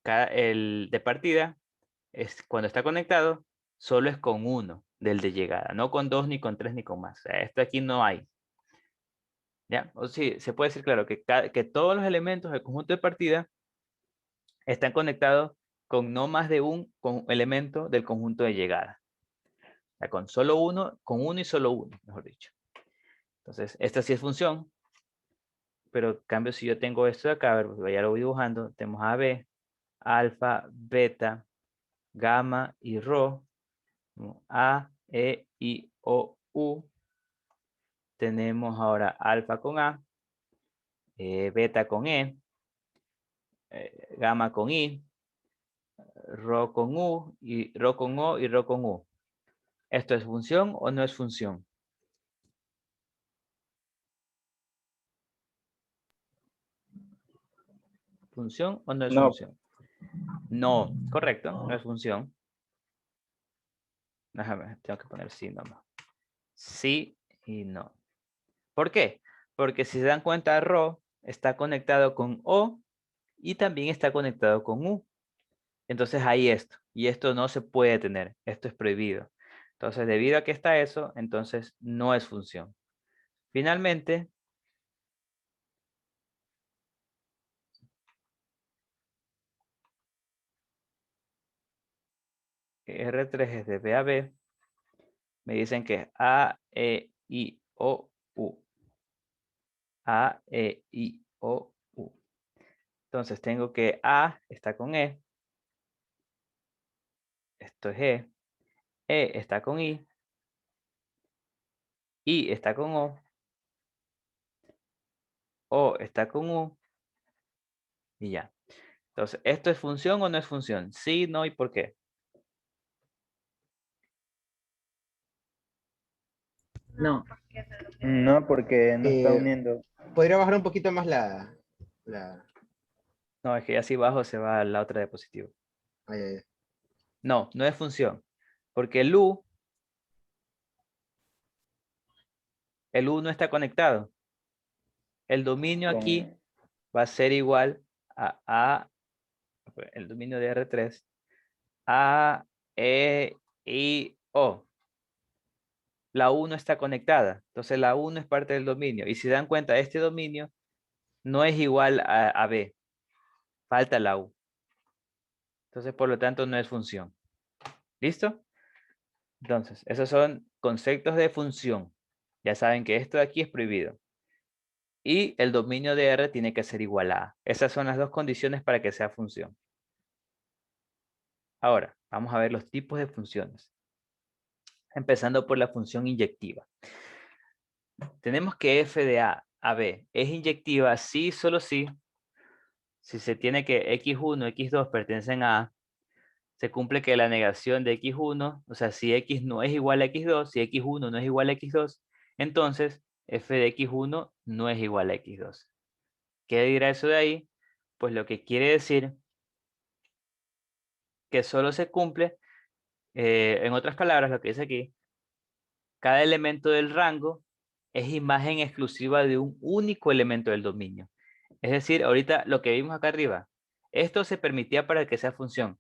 el de partida es, cuando está conectado solo es con uno del de llegada, no con dos, ni con tres, ni con más. O sea, esto aquí no hay. ¿Ya? O sí, se puede decir claro que todos los elementos del conjunto de partida están conectados con no más de un elemento del conjunto de llegada. O sea, con solo uno, con uno y solo uno, mejor dicho. Entonces, esta sí es función, pero en cambio si yo tengo esto de acá, a ver, pues, ya lo voy dibujando, tenemos AB, alfa, beta, gamma y rho, ¿no? A, E, I, O, U. Tenemos ahora alfa con A, beta con E, gamma con I, rho con U, y rho con O y rho con U. ¿Esto es función o no es función? ¿Función o no es No, función? No, correcto, no es función. Déjame, tengo que poner sí nomás. Sí y no. ¿Por qué? Porque si se dan cuenta, rho está conectado con O y también está conectado con U. Entonces hay esto. Y esto no se puede tener. Esto es prohibido. Entonces, debido a que está eso, entonces no es función. Finalmente, R3 es de B a B. Me dicen que es A, E, I, O, U. A, E, I, O, U. Entonces tengo que A está con E. Esto es E está con I está con O está con U y ya. Entonces, ¿esto es función o no es función? Sí, no y por qué. no, No, porque no está Eh, uniendo. ¿Podría bajar un poquito más la... No, es que ya si bajo se va a la otra diapositiva. Ay, ay, ay. No, no es función. Porque el U no está conectado. El dominio aquí Con, va a ser igual el dominio de R3, A, E, I, O. La U no está conectada, entonces la U no es parte del dominio. Y si dan cuenta, este dominio no es igual a B, falta la U. Entonces, por lo tanto, no es función. ¿Listo? Entonces, esos son conceptos de función. Ya saben que esto de aquí es prohibido. Y el dominio de R tiene que ser igual a A. Esas son las dos condiciones para que sea función. Ahora, vamos a ver los tipos de funciones. Empezando por la función inyectiva. Tenemos que f de A a B es inyectiva si, solo si se tiene que x1, x2 pertenecen a A, se cumple que la negación de x1, o sea, si x no es igual a x2, si x1 no es igual a x2, entonces f de x1 no es igual a x2. ¿Qué dirá eso de ahí? Pues lo que quiere decir que solo se cumple, en otras palabras, lo que dice aquí, cada elemento del rango es imagen exclusiva de un único elemento del dominio. Es decir, ahorita lo que vimos acá arriba, esto se permitía para que sea función,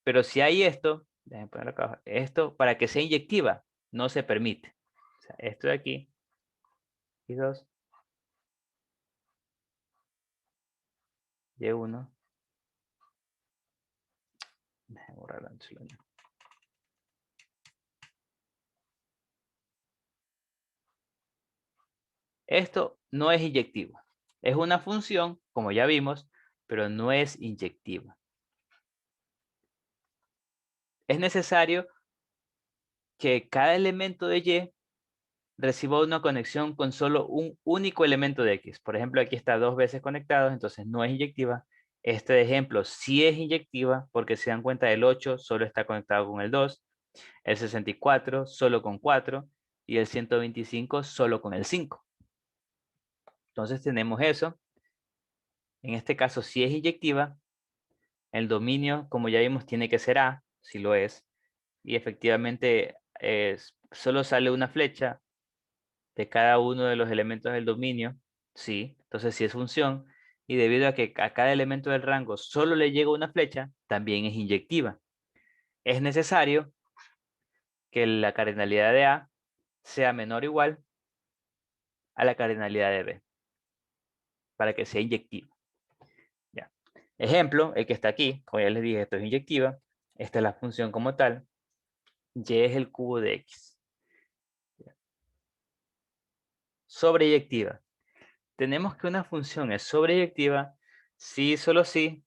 pero si hay esto, déjenme ponerlo acá abajo, esto para que sea inyectiva, no se permite. O sea, esto de aquí, y2, y1, déjenme borrarlo antes lo leo. Esto no es inyectivo. Es una función, como ya vimos, pero no es inyectiva. Es necesario que cada elemento de Y reciba una conexión con solo un único elemento de X. Por ejemplo, aquí está dos veces conectados, entonces no es inyectiva. Este ejemplo sí es inyectiva porque se dan cuenta el 8 solo está conectado con el 2, el 64 solo con 4 y el 125 solo con el 5. Entonces tenemos eso. En este caso sí es inyectiva. El dominio, como ya vimos, tiene que ser A, si lo es. Y efectivamente solo sale una flecha de cada uno de los elementos del dominio, sí, entonces sí es función, y debido a que a cada elemento del rango solo le llega una flecha, también es inyectiva. Es necesario que la cardinalidad de A sea menor o igual a la cardinalidad de B, para que sea inyectiva. Ya. Ejemplo, el que está aquí, como ya les dije, esto es inyectiva, esta es la función como tal, Y es el cubo de X. Sobreyectiva. Tenemos que una función es sobreyectiva si, solo si,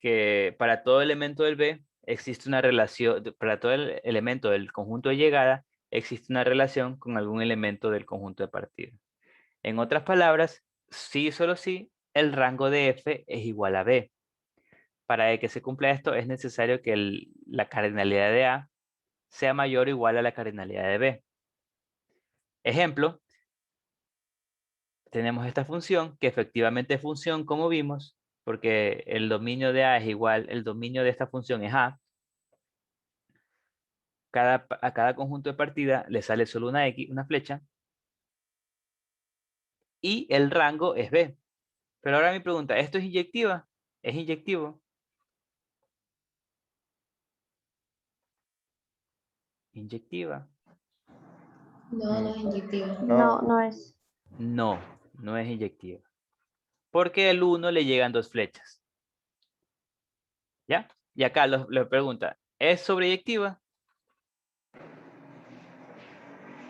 que para todo elemento del B existe una relación, para todo el elemento del conjunto de llegada existe una relación con algún elemento del conjunto de partida. En otras palabras, si, solo si, el rango de F es igual a B. Para que se cumpla esto es necesario que la cardinalidad de A sea mayor o igual a la cardinalidad de B. Ejemplo, tenemos esta función que efectivamente es función como vimos, porque el dominio de A es igual, el dominio de esta función es A. A cada conjunto de partida le sale solo una X, una flecha, y el rango es B. Pero ahora mi pregunta, ¿esto es inyectiva? ¿Es inyectivo? ¿Inyectiva? No, no es inyectiva. No, no es. No, no es inyectiva. Porque al 1 le llegan dos flechas. ¿Ya? Y acá lo pregunta, ¿es sobreyectiva?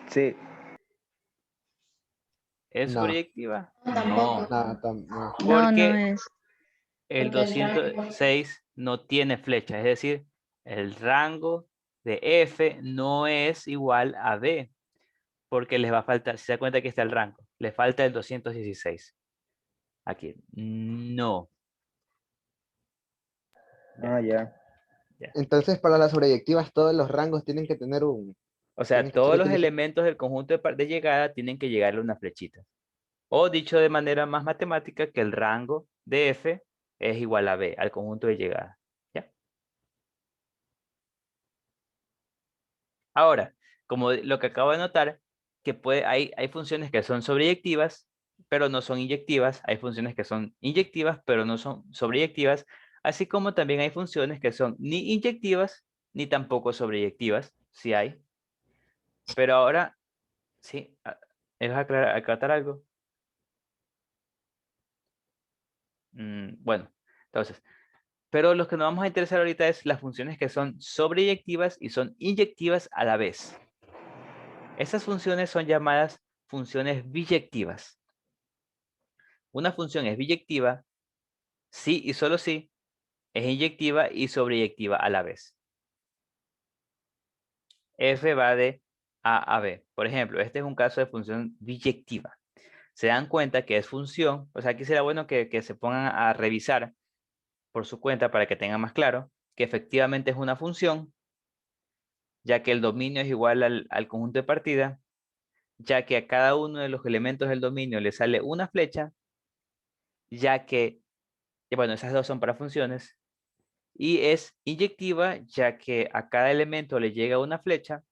Sí, ¿Es No, sobreyectiva? Tampoco. no, no. No, no Porque es. el Porque el rango- 206 no tiene flecha, es decir, el rango de F no es igual a B, porque les va a faltar, si se da cuenta que está el rango, le falta el 216. Aquí, no. Ya, ya. ya. Entonces, para las sobreyectivas, todos los rangos tienen que tener O sea, todos solo los tiene que- elementos del conjunto de llegada tienen que llegarle una flechita. O dicho de manera más matemática, que el rango de F es igual a B, al conjunto de llegada. ¿Ya? Ahora, como lo que acabo de notar, que hay funciones que son sobreyectivas, pero no son inyectivas. Hay funciones que son inyectivas, pero no son sobreyectivas. Así como también hay funciones que son ni inyectivas, ni tampoco sobreyectivas. Sí hay. Pero ahora, sí, ¿me vas a aclarar algo? Bueno, entonces, pero lo que nos vamos a interesar ahorita es las funciones que son sobreyectivas y son inyectivas a la vez. Esas funciones son llamadas funciones biyectivas. Una función es biyectiva si y solo si es inyectiva y sobreyectiva a la vez. F va de A a B. Por ejemplo, este es un caso de función biyectiva. Se dan cuenta que es función, o sea, aquí será bueno que se pongan a revisar por su cuenta para que tengan más claro que efectivamente es una función, ya que el dominio es igual al conjunto de partida, ya que a cada uno de los elementos del dominio le sale una flecha, ya que, bueno, esas dos son para funciones, y es inyectiva, ya que a cada elemento le llega una flecha,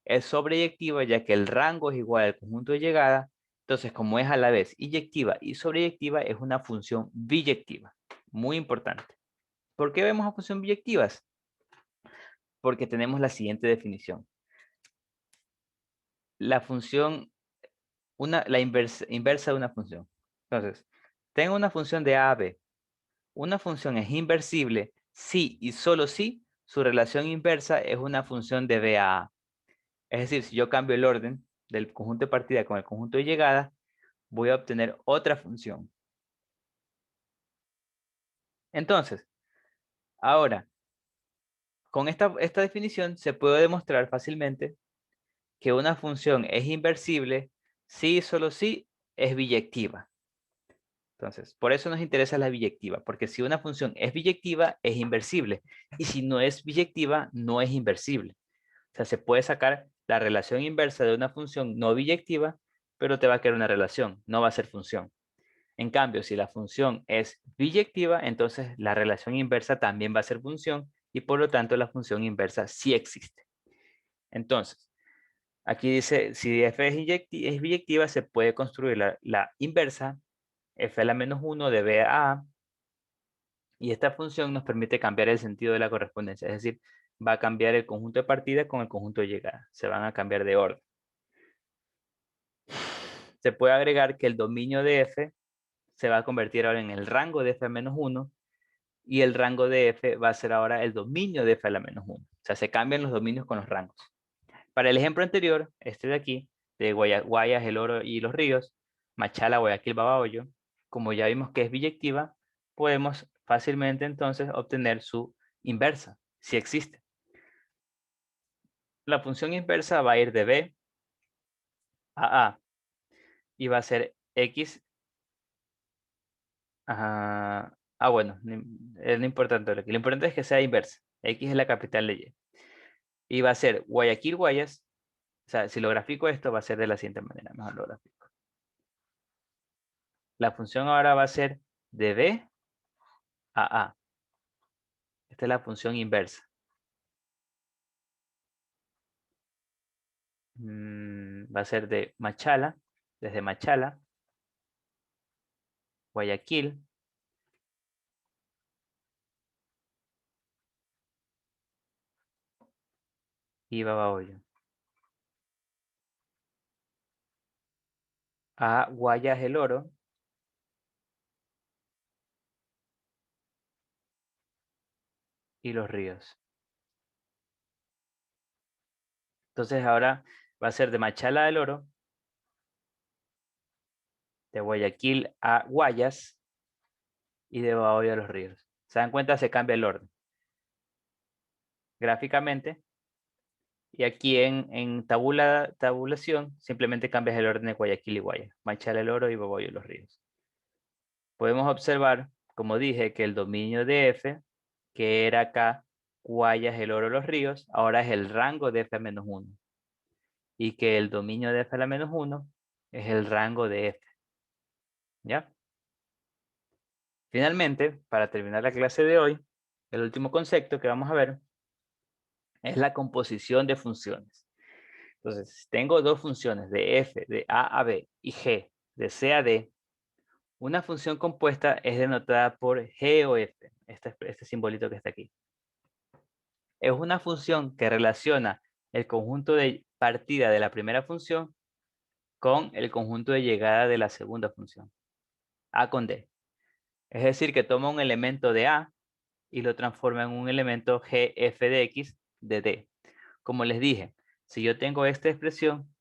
es sobreyectiva, ya que el rango es igual al conjunto de llegada, entonces como es a la vez inyectiva y sobreyectiva, es una función biyectiva, muy importante. ¿Por qué vemos a funciones biyectivas? Porque tenemos la siguiente definición. La función, la inversa de una función. Entonces, tengo una función de A a B. Una función es inversible si y solo si su relación inversa es una función de B a A. Es decir, si yo cambio el orden del conjunto de partida con el conjunto de llegada, voy a obtener otra función. Entonces, ahora, con esta definición se puede demostrar fácilmente que una función es inversible si y solo si es biyectiva. Entonces, por eso nos interesa la biyectiva, porque si una función es biyectiva, es inversible. Y si no es biyectiva, no es inversible. O sea, se puede sacar la relación inversa de una función no biyectiva, pero te va a quedar una relación, no va a ser función. En cambio, si la función es biyectiva, entonces la relación inversa también va a ser función y por lo tanto la función inversa sí existe. Entonces, aquí dice, si f es biyectiva, se puede construir la inversa f a la menos 1 de b a a, y esta función nos permite cambiar el sentido de la correspondencia, es decir, va a cambiar el conjunto de partida con el conjunto de llegada, se van a cambiar de orden. Se puede agregar que el dominio de f se va a convertir ahora en el rango de f a menos 1 y el rango de f va a ser ahora el dominio de f a la menos 1. O sea, se cambian los dominios con los rangos. Para el ejemplo anterior, este de aquí, de Guayas, El Oro y Los Ríos, Machala, Guayaquil, Babahoyo, como ya vimos que es biyectiva, podemos fácilmente entonces obtener su inversa, si existe. La función inversa va a ir de B a A y va a ser X. Bueno, es lo importante. Lo importante es que sea inversa. X es la capital de Y. Y va a ser Guayaquil, Guayas. O sea, si lo grafico esto, va a ser de la siguiente manera. Mejor lo grafico. La función ahora va a ser de B a A. Esta es la función inversa. Va a ser de Machala, desde Machala, Guayaquil, y Babahoyo. A Guayas, El Oro, y Los Ríos. Entonces ahora va a ser de Machala del Oro, de Guayaquil a Guayas y de Babahoyo a Los Ríos. ¿Se dan cuenta? Se cambia el orden. Gráficamente. Y aquí en tabulación simplemente cambias el orden de Guayaquil y Guayas. Machala del Oro y Babahoyo Los Ríos. Podemos observar, como dije, que el dominio de F, que era acá Guayas, El Oro, Los Ríos, ahora es el rango de F a menos 1. Y que el dominio de F a la menos 1 es el rango de F. ¿Ya? Finalmente, para terminar la clase de hoy, el último concepto que vamos a ver es la composición de funciones. Entonces, tengo dos funciones de f, de a a b y g, de C a D, una función compuesta es denotada por G o F, este simbolito que está aquí. Es una función que relaciona el conjunto de partida de la primera función con el conjunto de llegada de la segunda función, A con D. Es decir, que toma un elemento de A y lo transforma en un elemento GF de X de D. Como les dije, si yo tengo esta expresión,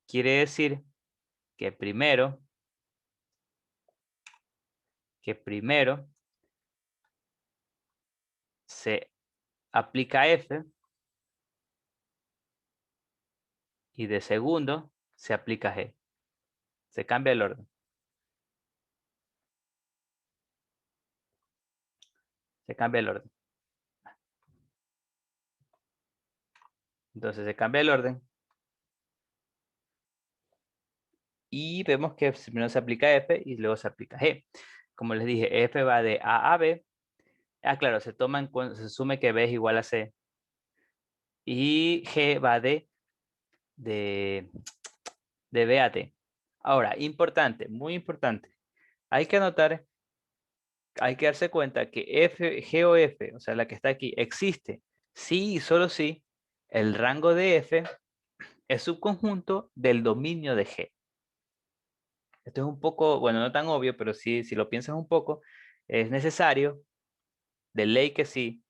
quiere decir que primero se aplica F y de segundo se aplica G. Se cambia el orden. Se cambia el orden. Entonces se cambia el orden. Y vemos que primero se aplica F y luego se aplica G. Como les dije, F va de A a B. Ah, claro, se asume que B es igual a C. Y G va de B a T. Ahora, importante, muy importante. Hay que anotar, hay que darse cuenta que F, G o F, o sea, la que está aquí, existe si y solo si el rango de F es subconjunto del dominio de G. Esto es un poco, bueno, no tan obvio, pero sí, si lo piensas un poco, es necesario, de ley que sí,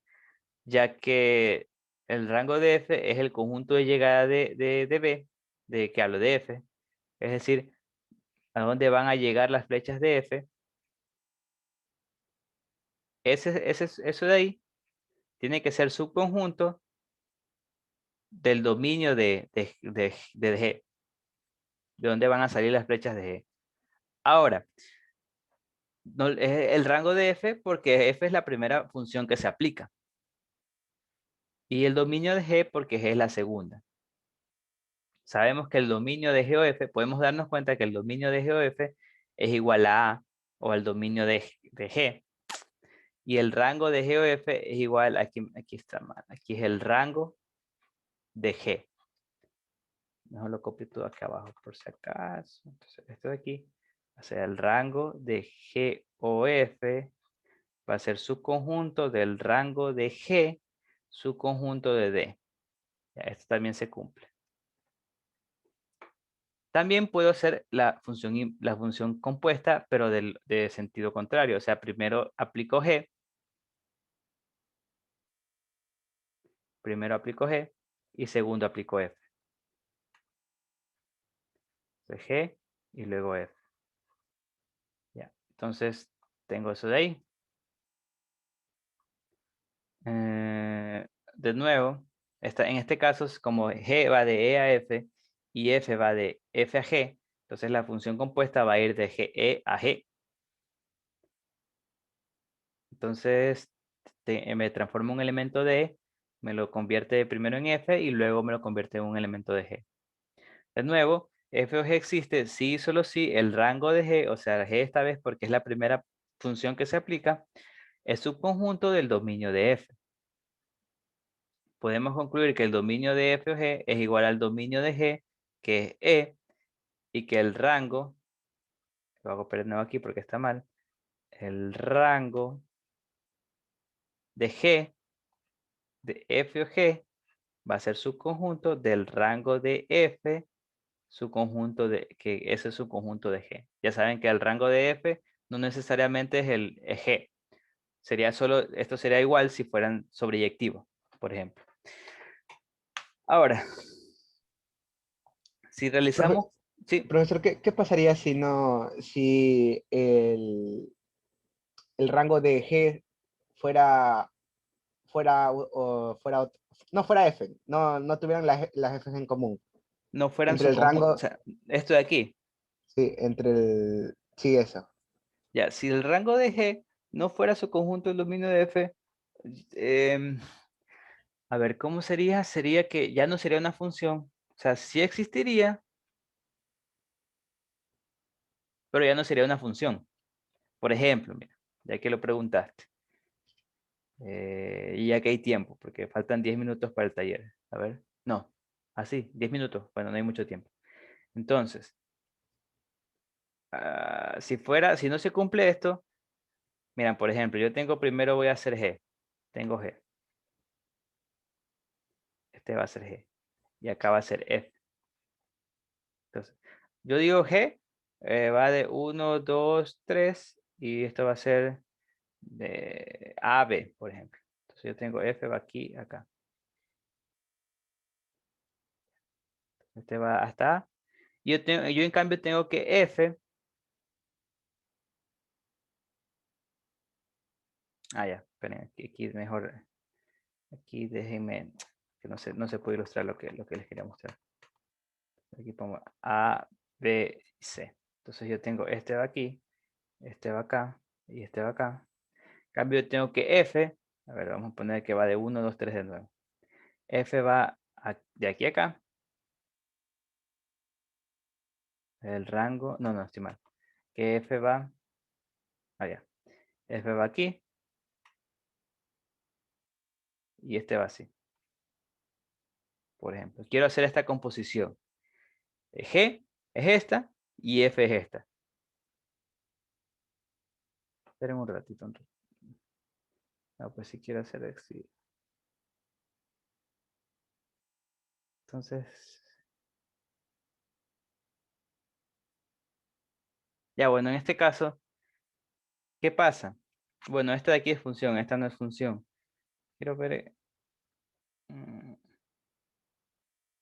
ya que el rango de F es el conjunto de llegada de B, de que hablo de F, es decir, a dónde van a llegar las flechas de F. Eso de ahí tiene que ser subconjunto del dominio de G, de dónde van a salir las flechas de G. Ahora, no, es el rango de F porque F es la primera función que se aplica. Y el dominio de G porque G es la segunda. Sabemos que el dominio de G o F, podemos darnos cuenta que el dominio de G o F es igual a o al dominio de G. Y el rango de G o F es igual, aquí está mal, aquí es el rango de G. Mejor lo copio todo aquí abajo por si acaso. Entonces esto de aquí va a ser el rango de G o F, va a ser subconjunto del rango de G, subconjunto de D. Ya, esto también se cumple. También puedo hacer la función compuesta, pero de sentido contrario. O sea, primero aplico G. Primero aplico G y segundo aplico F. Entonces, G y luego F. Ya. Entonces, tengo eso de ahí. De nuevo, en este caso, como G va de E a F y F va de F a G, entonces la función compuesta va a ir de GE a G. Entonces, me transforma un elemento de E, me lo convierte primero en F y luego me lo convierte en un elemento de G. De nuevo, F o G existe si y solo si el rango de G, o sea, G esta vez porque es la primera función que se aplica, es subconjunto del dominio de F. Podemos concluir que el dominio de F o G es igual al dominio de G, que es E, y que el rango, lo hago de nuevo aquí porque está mal, el rango de G, de F o G, va a ser subconjunto del rango de F, que ese es su conjunto de G. Ya saben que el rango de F no necesariamente es el G. Esto sería igual si fueran sobreyectivos, por ejemplo. Ahora, si realizamos... Sí, Profesor, ¿qué pasaría si el rango de G no fuera F, no tuvieran las F en común? no fueran Entre su el conjunto, o rango, sea, esto de aquí, sí, sí, eso. ya, si el rango de G no fuera su conjunto del dominio de F, a ver, ¿cómo sería? Sería que ya no sería una función, o sea, sí existiría, pero ya no sería una función. Por ejemplo, mira, ya que lo preguntaste, y ya que hay tiempo, porque faltan 10 minutos para el taller. A ver, no, así, 10 minutos, bueno, no hay mucho tiempo. Entonces, si no se cumple esto, miren, por ejemplo, yo tengo primero voy a hacer G. Tengo G. Este va a ser G. Y acá va a ser F. Entonces, yo digo G, va de 1, 2, 3, y esto va a ser de A a B, por ejemplo. Entonces yo tengo F va aquí, acá. Este va hasta A. Yo en cambio tengo que F. Ya, esperen, aquí es mejor. Aquí déjenme, que no se puede ilustrar lo que les quería mostrar. Aquí pongo A, B, C. Entonces yo tengo este va aquí, este va acá y este va acá. En cambio yo tengo que F, a ver, vamos a poner que va de 1, 2, 3 de nuevo. F va de aquí a acá. El rango, no, estoy mal. Que F va, allá. F va aquí. Y este va así. Por ejemplo, quiero hacer esta composición. G es esta y F es esta. Esperen un ratito. No, pues si quiero hacer así. Entonces, ya bueno, en este caso, ¿qué pasa? Bueno, esta de aquí es función, esta no es función. Quiero ver.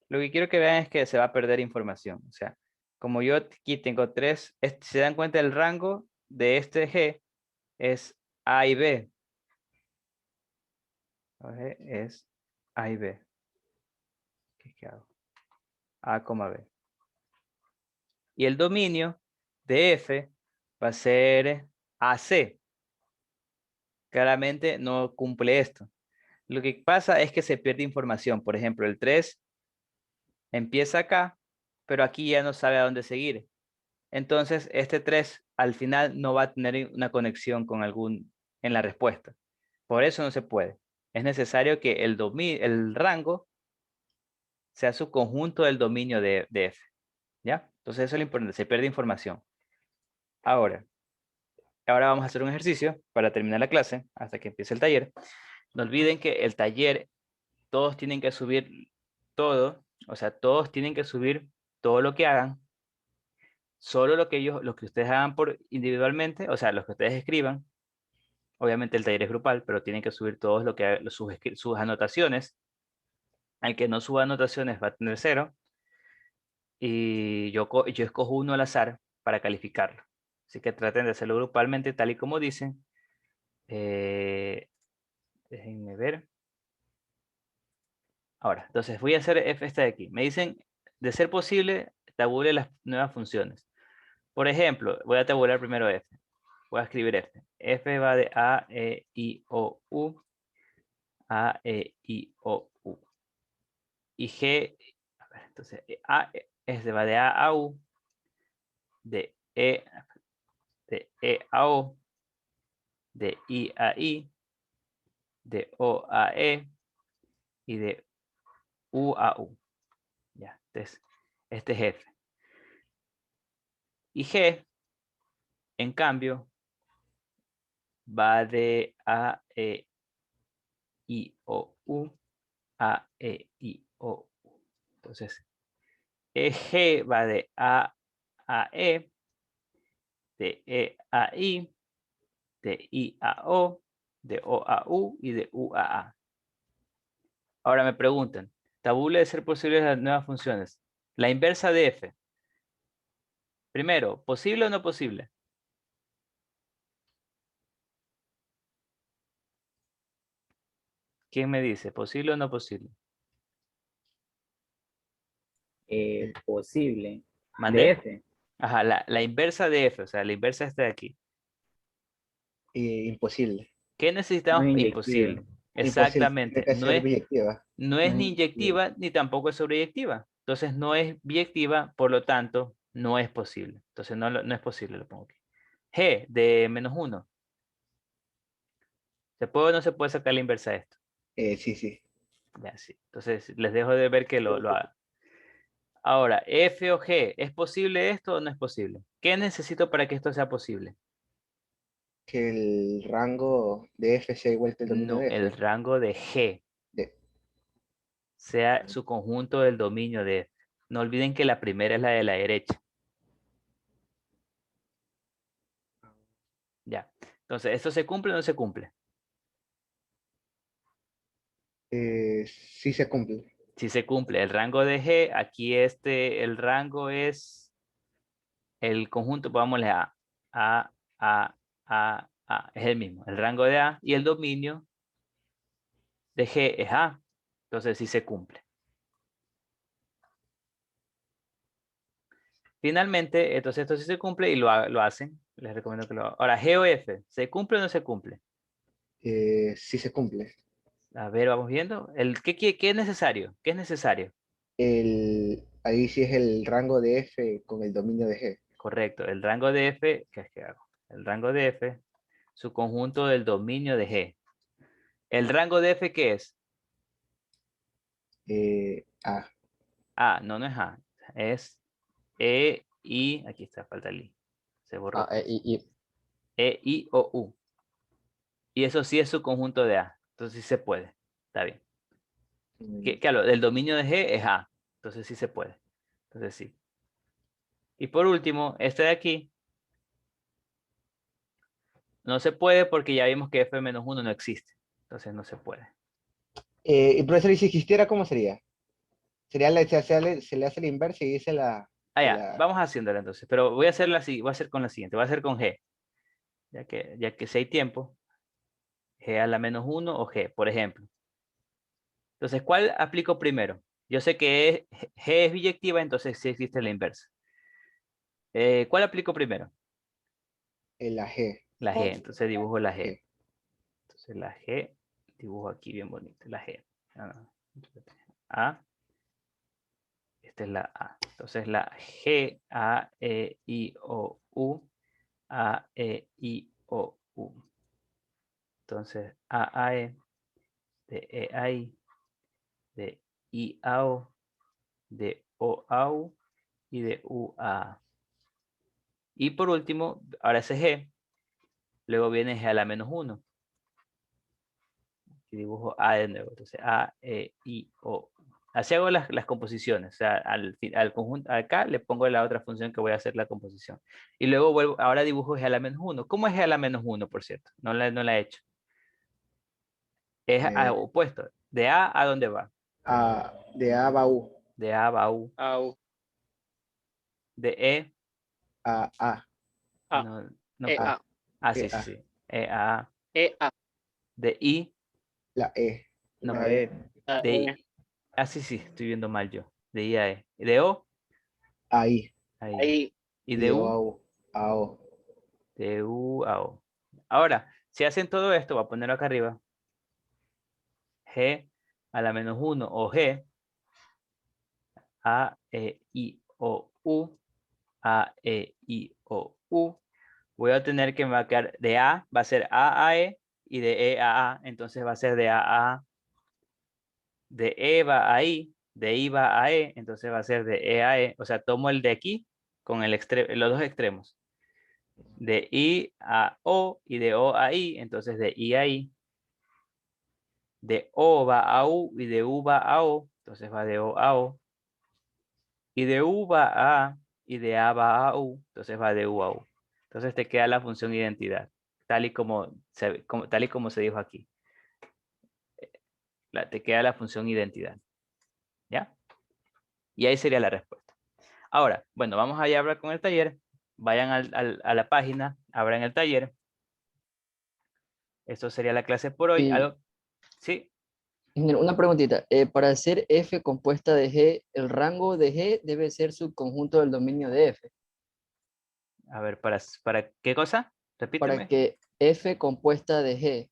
Lo que quiero que vean es que se va a perder información. O sea, como yo aquí tengo 3, se dan cuenta el rango de este G es A y B. G es A y B. ¿Qué hago? A, B. Y el dominio de F va a ser AC. Claramente no cumple esto. Lo que pasa es que se pierde información. Por ejemplo, el 3 empieza acá, pero aquí ya no sabe a dónde seguir. Entonces, este 3 al final no va a tener una conexión con en la respuesta. Por eso no se puede. Es necesario que el rango sea su conjunto del dominio de F. ¿Ya? Entonces eso es lo importante, se pierde información. Ahora vamos a hacer un ejercicio para terminar la clase, hasta que empiece el taller. No olviden que el taller, todos tienen que subir todo, o sea, todos tienen que subir todo lo que hagan, solo lo que ustedes hagan individualmente, o sea, los que ustedes escriban. Obviamente el taller es grupal, pero tienen que subir todos sus anotaciones. Al que no suba anotaciones va a tener 0. Y yo escojo uno al azar para calificarlo. Así que traten de hacerlo grupalmente, tal y como dicen. Déjenme ver. Ahora, entonces voy a hacer esta de aquí. Me dicen, de ser posible, tabule las nuevas funciones. Por ejemplo, voy a tabular primero F. Voy a escribir F. F va de A, E, I, O, U. A, E, I, O, U. Y G, a ver, entonces, va de A a U. De E a O. De I a I. De O a E. Y de U a U. Ya, entonces, este es F. Y G, en cambio, va de A, E, I, O, U, A, E, I, O, U. Entonces, G va de A a E, de E a I, de I a O, de O a U y de U a A. Ahora me preguntan, tabule de ser posibles las nuevas funciones. La inversa de F. Primero, ¿posible o no posible? ¿Quién me dice? ¿Posible o no posible? Posible. ¿Mandé? De F. Ajá, la inversa de F, o sea, la inversa está de aquí. Imposible. ¿Qué No necesitamos? es inyectiva. Imposible. Imposible. Tiene Exactamente. que ser biyectiva. No No es es ni inyectiva. inyectiva ni tampoco es sobreyectiva. Entonces no es biyectiva, por lo tanto, no es posible. Entonces no es posible, lo pongo aquí. G de -1. ¿Se puede o no se puede sacar la inversa de esto? Sí, sí. Ya, sí. Entonces les dejo de ver que lo haga. Ahora, F o G, ¿es posible esto o no es posible? ¿Qué necesito para que esto sea posible? Que el rango de F sea igual que el dominio No, de el F. rango de G De- sea su conjunto del dominio de F. No olviden que la primera es la de la derecha. Ya. Entonces, ¿esto se cumple o no se cumple? sí se cumple. Si se cumple el rango de G, aquí el rango es el conjunto, pongámosle A, A. Es el mismo, el rango de A y el dominio de G es A. Entonces sí se cumple. Finalmente, entonces esto sí se cumple y lo hacen. Les recomiendo que lo hagan. Ahora, G o F, ¿se cumple o no se cumple? Sí se cumple. A ver, vamos viendo. ¿Qué es necesario? ¿Qué es necesario? Ahí sí es el rango de F con el dominio de G. Correcto. El rango de F, ¿qué es que hago? El rango de F, su conjunto del dominio de G. ¿El rango de F qué es? A. A, no es A. Es E, I, aquí está, falta el I. Se borró. E, I o U. Y eso sí es su conjunto de A. Entonces sí se puede. Está bien. Claro, el dominio de G es A. Entonces sí se puede. Entonces sí. Y por último, este de aquí. No se puede porque ya vimos que F-1 no existe. Entonces no se puede. Y profesor, ¿y si existiera, cómo sería? Se le hace la inversa y dice Ah, ya. Vamos haciéndola entonces. Pero voy a hacer voy a hacer con la siguiente. Voy a hacer con G. Ya que si hay tiempo. G a la -1 o G, por ejemplo. Entonces, ¿cuál aplico primero? Yo sé que G es biyectiva, entonces sí existe la inversa. ¿Cuál aplico primero? la G. La G, entonces dibujo la G. G. Entonces la G, dibujo aquí bien bonito, la G. A, esta es la A. Entonces la G, A, E, I, O, U, A, E, I, O, U. Entonces A, E, de E, A, I, de I, A, O, de O, A, U y de U, A. Y por último, ahora ese G, luego viene G a la -1. Y dibujo A de nuevo. Entonces A, E, I, O. Así hago las composiciones. O sea, al conjunto, acá le pongo la otra función que voy a hacer la composición. Y luego vuelvo, ahora dibujo G a la -1. ¿Cómo es G a la -1, por cierto? No la he hecho. Es opuesto. ¿De A a dónde va? De A va U. De A va a U. Au. De E. A A. A. No, no E, puedo. A. Ah, sí, E, sí, A. sí. E a A. E, A. De I. La E. No. La E. A, De E. I. Ah, sí, sí. Estoy viendo mal yo. De I a E. De O. Ahí. Ahí. Ahí. Y Y de de O U. a U. A O. De U a O. Ahora, si hacen todo esto, voy a ponerlo acá arriba. G a la -1 o G. A, E, I, O, U. A, E, I, O, U. Voy a tener que marcar de A, va a ser A a E, y de E a A, entonces va a ser de A a A. De E va a I, de I va a E, entonces va a ser de E a E. O sea, tomo el de aquí con los dos extremos. De I a O y de O a I, entonces de I a I. De O va a U y de U va a O, entonces va de O a O. Y de U va a A y de A va a U, entonces va de U a U. Entonces te queda la función identidad, tal y como se dijo aquí. Te queda la función identidad. ¿Ya? Y ahí sería la respuesta. Ahora, bueno, vamos a hablar con el taller. Vayan a la página, abran el taller. Esto sería la clase por hoy. Y, ¿Sí? ingeniero, una preguntita. Para hacer F compuesta de G, el rango de G debe ser subconjunto del dominio de F. A ver, ¿para qué cosa? Para Repíteme. que F compuesta de G,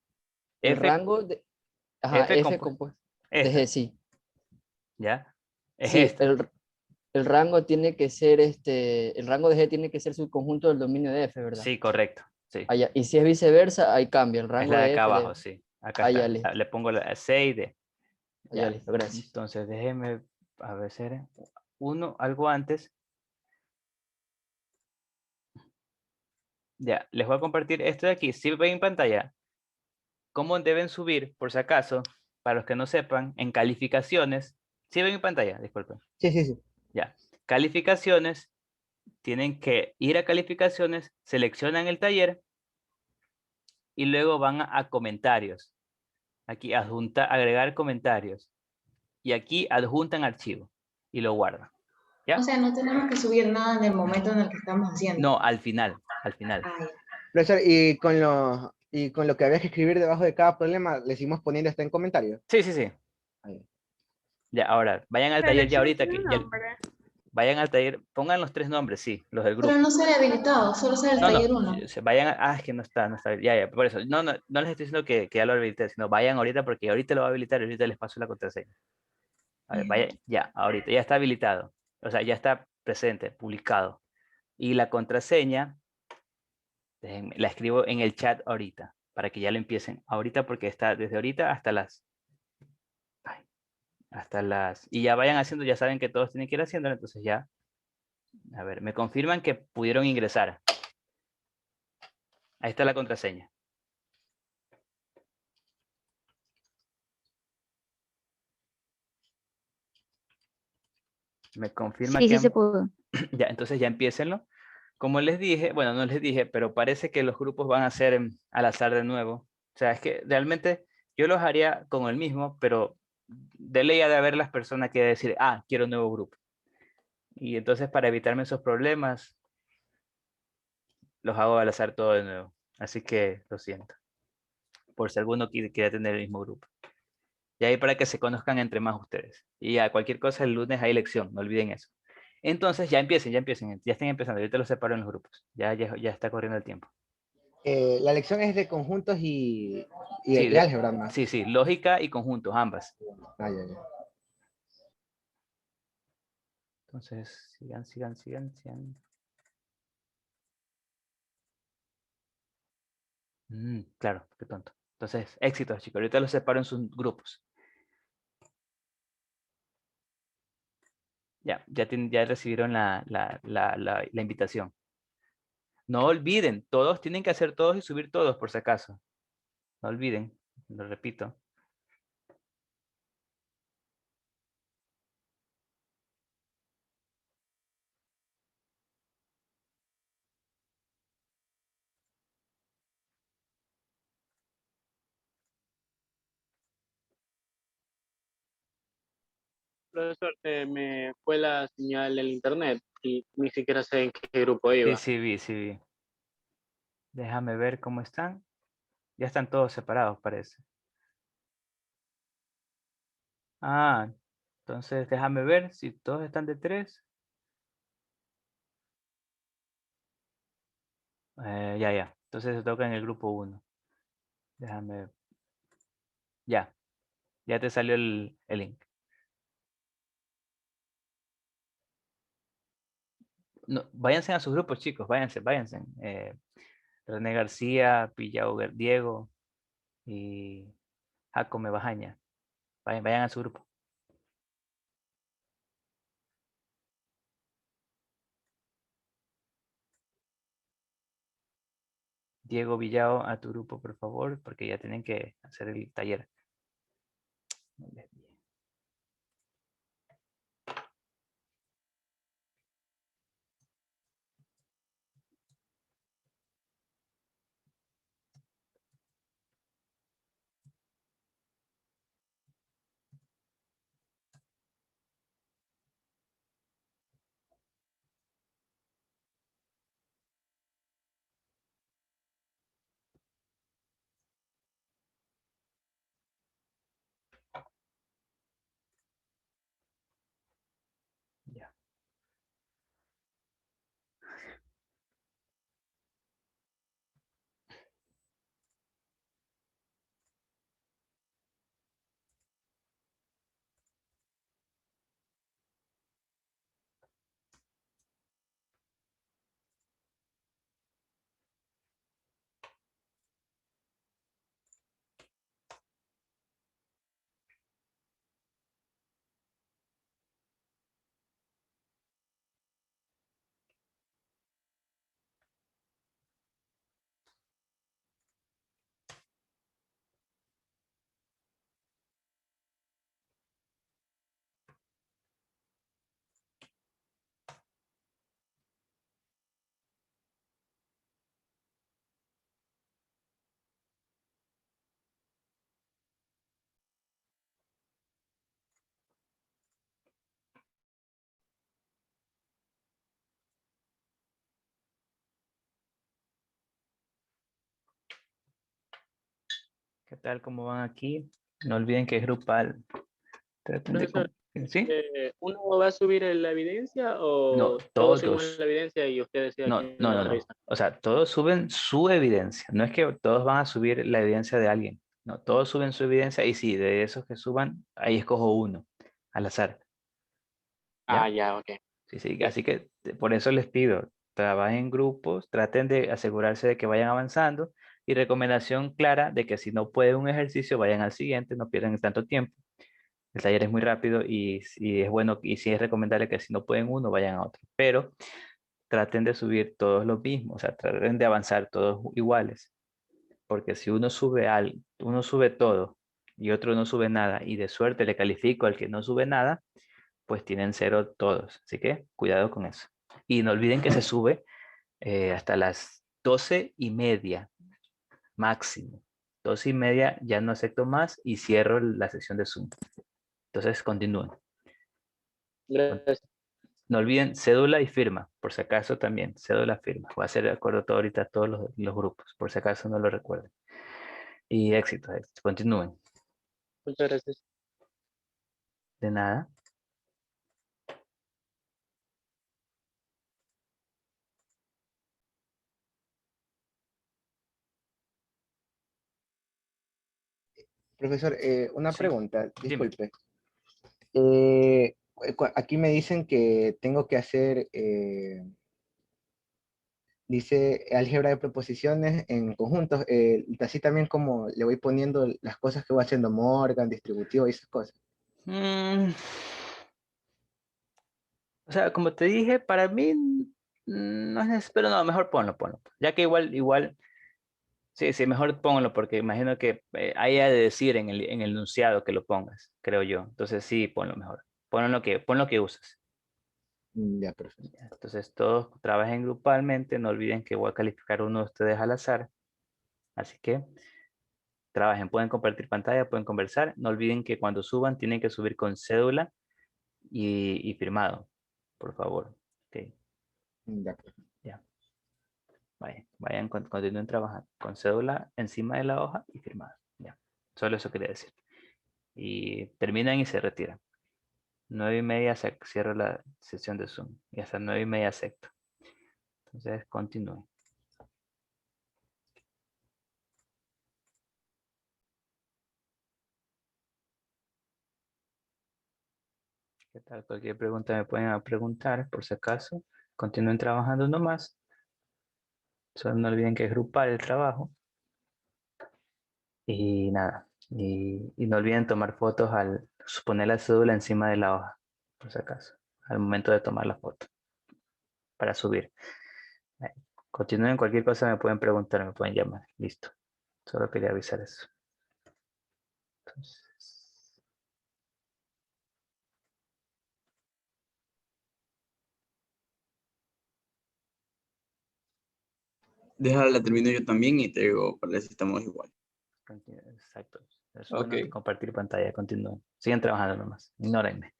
el F, rango de... Ajá, F F compuesto. compuesta de Esta, G, sí. ¿ya? Es Sí, esta. el rango tiene que ser el rango de G tiene que ser subconjunto del dominio de F, ¿verdad? Sí, correcto. Sí. Ah, ya. Y si es viceversa, ahí cambia. El Es rango la de de acá F abajo, debe. sí. Acá Ah, ya, está. listo. Le pongo la C y D. Ah, ya, Ya. listo, gracias. Entonces déjeme a ver. algo antes. Ya, les voy a compartir esto de aquí. Si ven en pantalla, cómo deben subir, por si acaso, para los que no sepan, en calificaciones. Si ven en pantalla, disculpen. Sí, sí, sí. Ya, calificaciones, tienen que ir a calificaciones, seleccionan el taller y luego van a comentarios. Aquí agregar comentarios. Y aquí adjuntan archivo y lo guardan. ¿Ya? O sea, no tenemos que subir nada en el momento en el que estamos haciendo. No, al final, al final. Ah, ya. Profesor, y con lo que había que escribir debajo de cada problema, le seguimos poniendo esto en comentarios. Sí, sí, sí. Ahí. Ya, ahora, vayan al La taller ya elección ahorita. tiene un nombre. Vayan al taller, pongan los 3 nombres, sí, los del grupo. Pero no sale habilitado, solo sale el No, taller no, 1. es que no está, ya, por eso, no les estoy diciendo que ya lo habilité, sino vayan ahorita porque ahorita lo va a habilitar y ahorita les paso la contraseña. A ver, vaya, ya, ahorita, ya está habilitado, o sea, ya está presente, publicado. Y la contraseña, la escribo en el chat ahorita, para que ya lo empiecen ahorita porque está desde ahorita y ya vayan haciendo, ya saben que todos tienen que ir haciéndolo, entonces ya, a ver, me confirman que pudieron ingresar. Ahí está la contraseña. Me confirma Sí, que sí se pudo. ya, entonces ya empiecenlo. Como les dije, bueno, no les dije, pero parece que los grupos van a ser al azar de nuevo. O sea, es que realmente yo los haría con el mismo, pero de ley ha de haber las personas que decir, quiero un nuevo grupo. Y entonces para evitarme esos problemas, los hago al azar todo de nuevo. Así que lo siento. Por si alguno quiere tener el mismo grupo. Y ahí para que se conozcan entre más ustedes. Y a cualquier cosa el lunes hay lección, no olviden eso. Entonces ya empiecen, ya estén empezando. Ahorita los separo en los grupos. Ya está corriendo el tiempo. La lección es de conjuntos Sí, y álgebra más. sí, lógica y conjuntos, ambas. Ah, ya, ya. Entonces, sigan. Claro, qué tonto. Entonces, éxitos, chicos. Ahorita los separo en sus grupos. Ya recibieron la invitación. No olviden, todos tienen que hacer todos y subir todos, por si acaso. No olviden, lo repito. Profesor, me fue la señal del internet y ni siquiera sé en qué grupo iba. Sí vi. Déjame ver cómo están. Ya están todos separados, parece. Entonces déjame ver si todos están de 3. Ya. Entonces se toca en el grupo 1. Déjame ver. Ya te salió el link. No, váyanse a sus grupos, chicos, váyanse. René García, Pillao Diego y Jacome Bajaña. Vayan a su grupo. Diego Villao, a tu grupo, por favor, porque ya tienen que hacer el taller. tal? ¿Cómo van aquí? No olviden que es grupal. Traten de... Profesor, ¿Sí? ¿uno va a subir la evidencia No, o todos subimos todos. la evidencia y ustedes sea No, quien no, la no, no. revisa? O sea, todos suben su evidencia. No es que todos van a subir la evidencia de alguien. No, todos suben su evidencia y sí, de esos que suban, ahí escojo uno al azar. Ah, ¿Ya? ya, ok. Sí, sí. Ok. Así que por eso les pido, trabajen en grupos, traten de asegurarse de que vayan avanzando y recomendación clara de que si no pueden un ejercicio, vayan al siguiente, no pierdan tanto tiempo. El taller es muy rápido y es bueno y sí es recomendable que si no pueden uno, vayan a otro. Pero traten de subir todos los mismos, o sea, traten de avanzar todos iguales, porque si uno sube todo y otro no sube nada y de suerte le califico al que no sube nada, pues tienen cero todos, así que cuidado con eso. Y no olviden que se sube hasta las 12:30 máximo. 12:30 ya no acepto más y cierro la sesión de Zoom. Entonces continúen. Gracias. No olviden cédula y firma, por si acaso también, cédula, firma. Voy a hacer acordatorio ahorita a todos los grupos, por si acaso no lo recuerden. Y éxito, éxito. Continúen. Muchas gracias. De nada. Profesor, una Sí, pregunta, dime. disculpe. Aquí me dicen que tengo que hacer, dice álgebra de proposiciones en conjuntos, así también como le voy poniendo las cosas que voy haciendo, Morgan, distributivo y esas cosas. Mm, o sea, como te dije, para mí no es necesario, pero no, mejor ponlo. Ya que igual, sí, sí, mejor póngalo porque imagino que ahí ha de decir en el enunciado que lo pongas, creo yo. Entonces sí, ponlo mejor. Pon lo que usas. Ya, perfecto. Entonces todos trabajen grupalmente, no olviden que voy a calificar uno de ustedes al azar. Así que trabajen, pueden compartir pantalla, pueden conversar. No olviden que cuando suban tienen que subir con cédula y firmado, por favor. Ok, Ya. ya. Vayan, continúen trabajando con cédula encima de la hoja y firmado. Ya, solo eso quería decir. Y terminan y se retiran. 9:30 se cierra la sesión de Zoom y hasta 9:30 acepto. Entonces continúen. ¿Qué tal? Cualquier pregunta me pueden preguntar por si acaso. Continúen trabajando nomás. Solo no olviden que es grupal el trabajo. Y nada. Y no olviden tomar fotos al poner la cédula encima de la hoja, por si acaso, al momento de tomar la foto para subir. Eh, Continúen cualquier cosa, me pueden preguntar, me pueden llamar. Listo. Solo quería avisar eso. Entonces, Déjala, la termino yo también y te digo para ver si estamos igual. exacto. Es Ok. bueno compartir pantalla. Continúen. Sigan trabajando nomás. Ignórenme.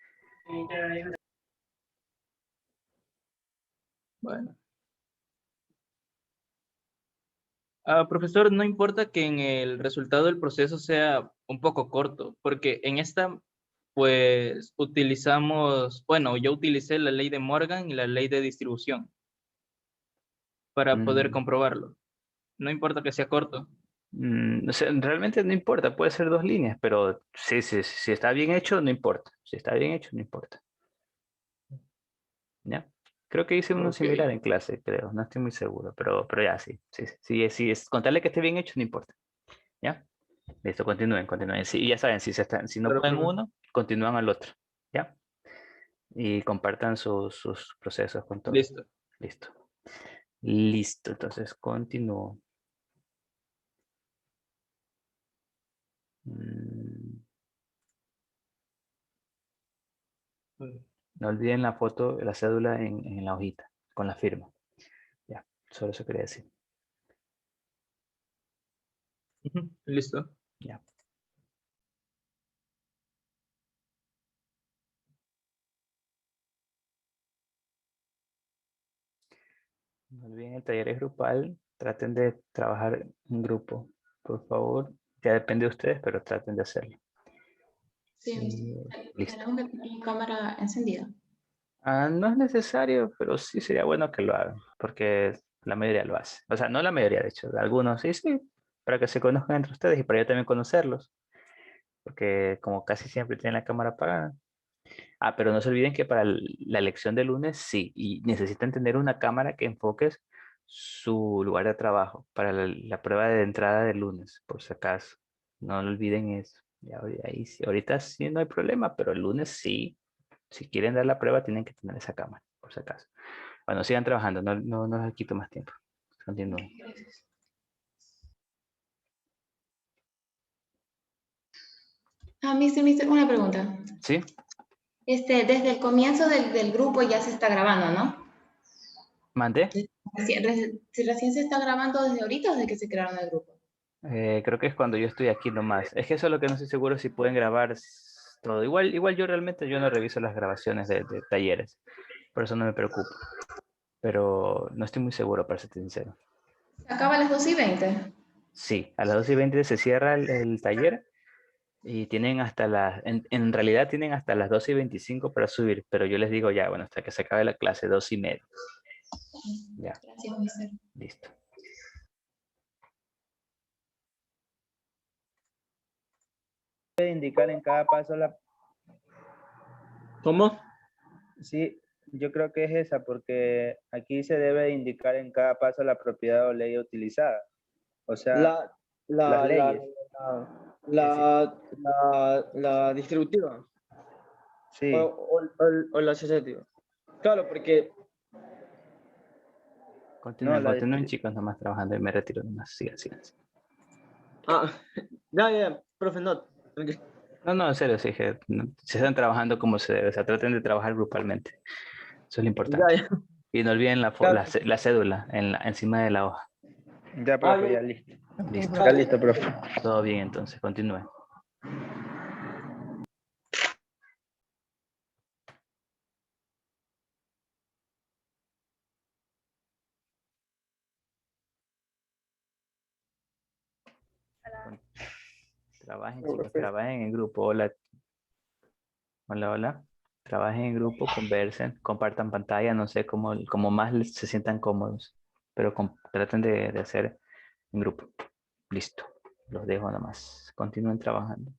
Bueno. Profesor, no importa que en el resultado del proceso sea un poco corto, porque en esta, pues, utilizamos, bueno, yo utilicé la ley de Morgan y la ley de distribución para poder Mm, comprobarlo. No importa que sea corto. o sea, realmente no importa, puede ser 2 líneas, pero sí, sí, sí, si está bien hecho, no importa. Si está bien hecho, no importa. ¿Ya? Creo que hice uno Ok. similar en clase, creo. No estoy muy seguro, pero ya sí. Sí, sí, sí, es contarle que esté bien hecho, no importa. ¿Ya? Listo, continúen. Sí, y ya saben, si no Claro, pueden profe. uno, continúan al otro. ¿Ya? Y compartan sus procesos con todos. Listo. Listo. Listo, entonces continúo. Mm, No olviden la foto, la cédula en la hojita, con la firma. Ya, solo eso quería decir. Ujú, listo. Ya. No olviden el taller es grupal. Traten de trabajar en grupo, por favor. Ya depende de ustedes, pero traten de hacerlo. Sí, mister. Listo. Tenemos que tener cámara encendida. No es necesario, pero sí sería bueno que lo hagan, porque la mayoría lo hace. O sea, no la mayoría, de hecho, algunos sí, sí, para que se conozcan entre ustedes y para yo también conocerlos, porque como casi siempre tienen la cámara apagada. Pero no se olviden que para la elección de lunes sí, y necesitan tener una cámara que enfoques su lugar de trabajo para la prueba de entrada del lunes, por si acaso. No lo olviden eso. Ahí sí, ahorita sí no hay problema, pero el lunes sí. Si quieren dar la prueba, tienen que tener esa cámara, por si acaso. Bueno, sigan trabajando, no les quito más tiempo. Continúen. Gracias. Mister, una pregunta. ¿Sí? Desde el comienzo del grupo ya se está grabando, ¿no? ¿Mandé? Si recién se está grabando desde ahorita o desde que se crearon el grupo. Creo que es cuando yo estoy aquí nomás. Es que eso es lo que no estoy seguro si pueden grabar todo. Igual yo realmente yo no reviso las grabaciones de talleres. Por eso no me preocupo. Pero no estoy muy seguro, para ser sincero. Se acaba a las 2:20. Sí, a las 2:20 se cierra el taller y tienen hasta en realidad tienen hasta las 2:25 para subir, pero yo les digo ya, bueno, hasta que se acabe la clase, 2:30. Ya, Gracias, mister. listo. Puede indicar en cada paso la... ¿Cómo? Sí, yo creo que es esa, porque aquí se debe indicar en cada paso la propiedad o ley utilizada. O sea, La, la, las la, leyes. la distributiva Sí. o la asociativa. Claro, porque Continúen, No, continúen chicos, nomás trabajando y me retiro nomás. Sigan, sigan. ya, profe, no. No, en serio, sí, que se están trabajando como se debe, o sea, traten de trabajar grupalmente. Eso es lo importante. Ya. Y no olviden Claro. la cédula encima de la hoja. Ya, profe, ya listo. Listo. Ya listo, profe. Todo bien, entonces, continúen. Trabajen, chicos, trabajen en grupo. Hola, hola, hola. Trabajen en grupo, conversen, compartan pantalla, no sé, cómo más se sientan cómodos, pero traten de hacer en grupo. Listo, los dejo nomás. Continúen trabajando.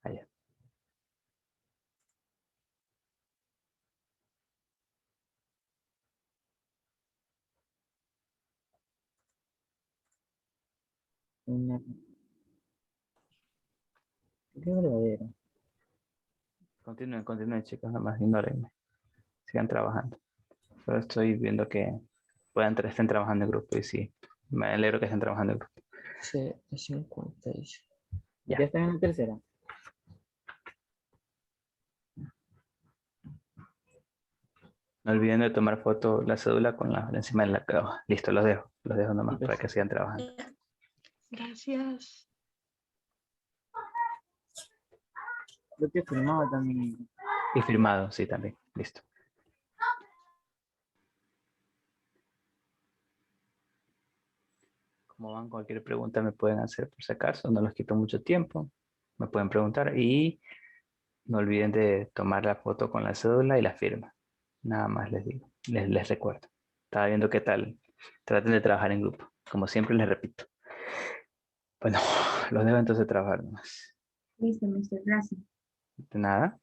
Allá. Qué verdadero. Continúen, chicos, nomás ignórenme. Sigan trabajando. Solo estoy viendo que estén trabajando en grupo y sí, me alegro que estén trabajando en grupo. Sí, 56. Ya. Ya están en la tercera. No olviden de tomar foto la cédula con encima de la hoja. Listo, los dejo nomás para que sigan trabajando. Gracias. Yo te he firmado también. Y firmado, sí, también. Listo. Como van, cualquier pregunta me pueden hacer por si acaso, no les quito mucho tiempo. Me pueden preguntar y no olviden de tomar la foto con la cédula y la firma. Nada más les digo, les recuerdo. Estaba viendo qué tal. Traten de trabajar en grupo. Como siempre les repito. Bueno, los dejo entonces trabajar nomás. Listo, mister. Gracias. De nada.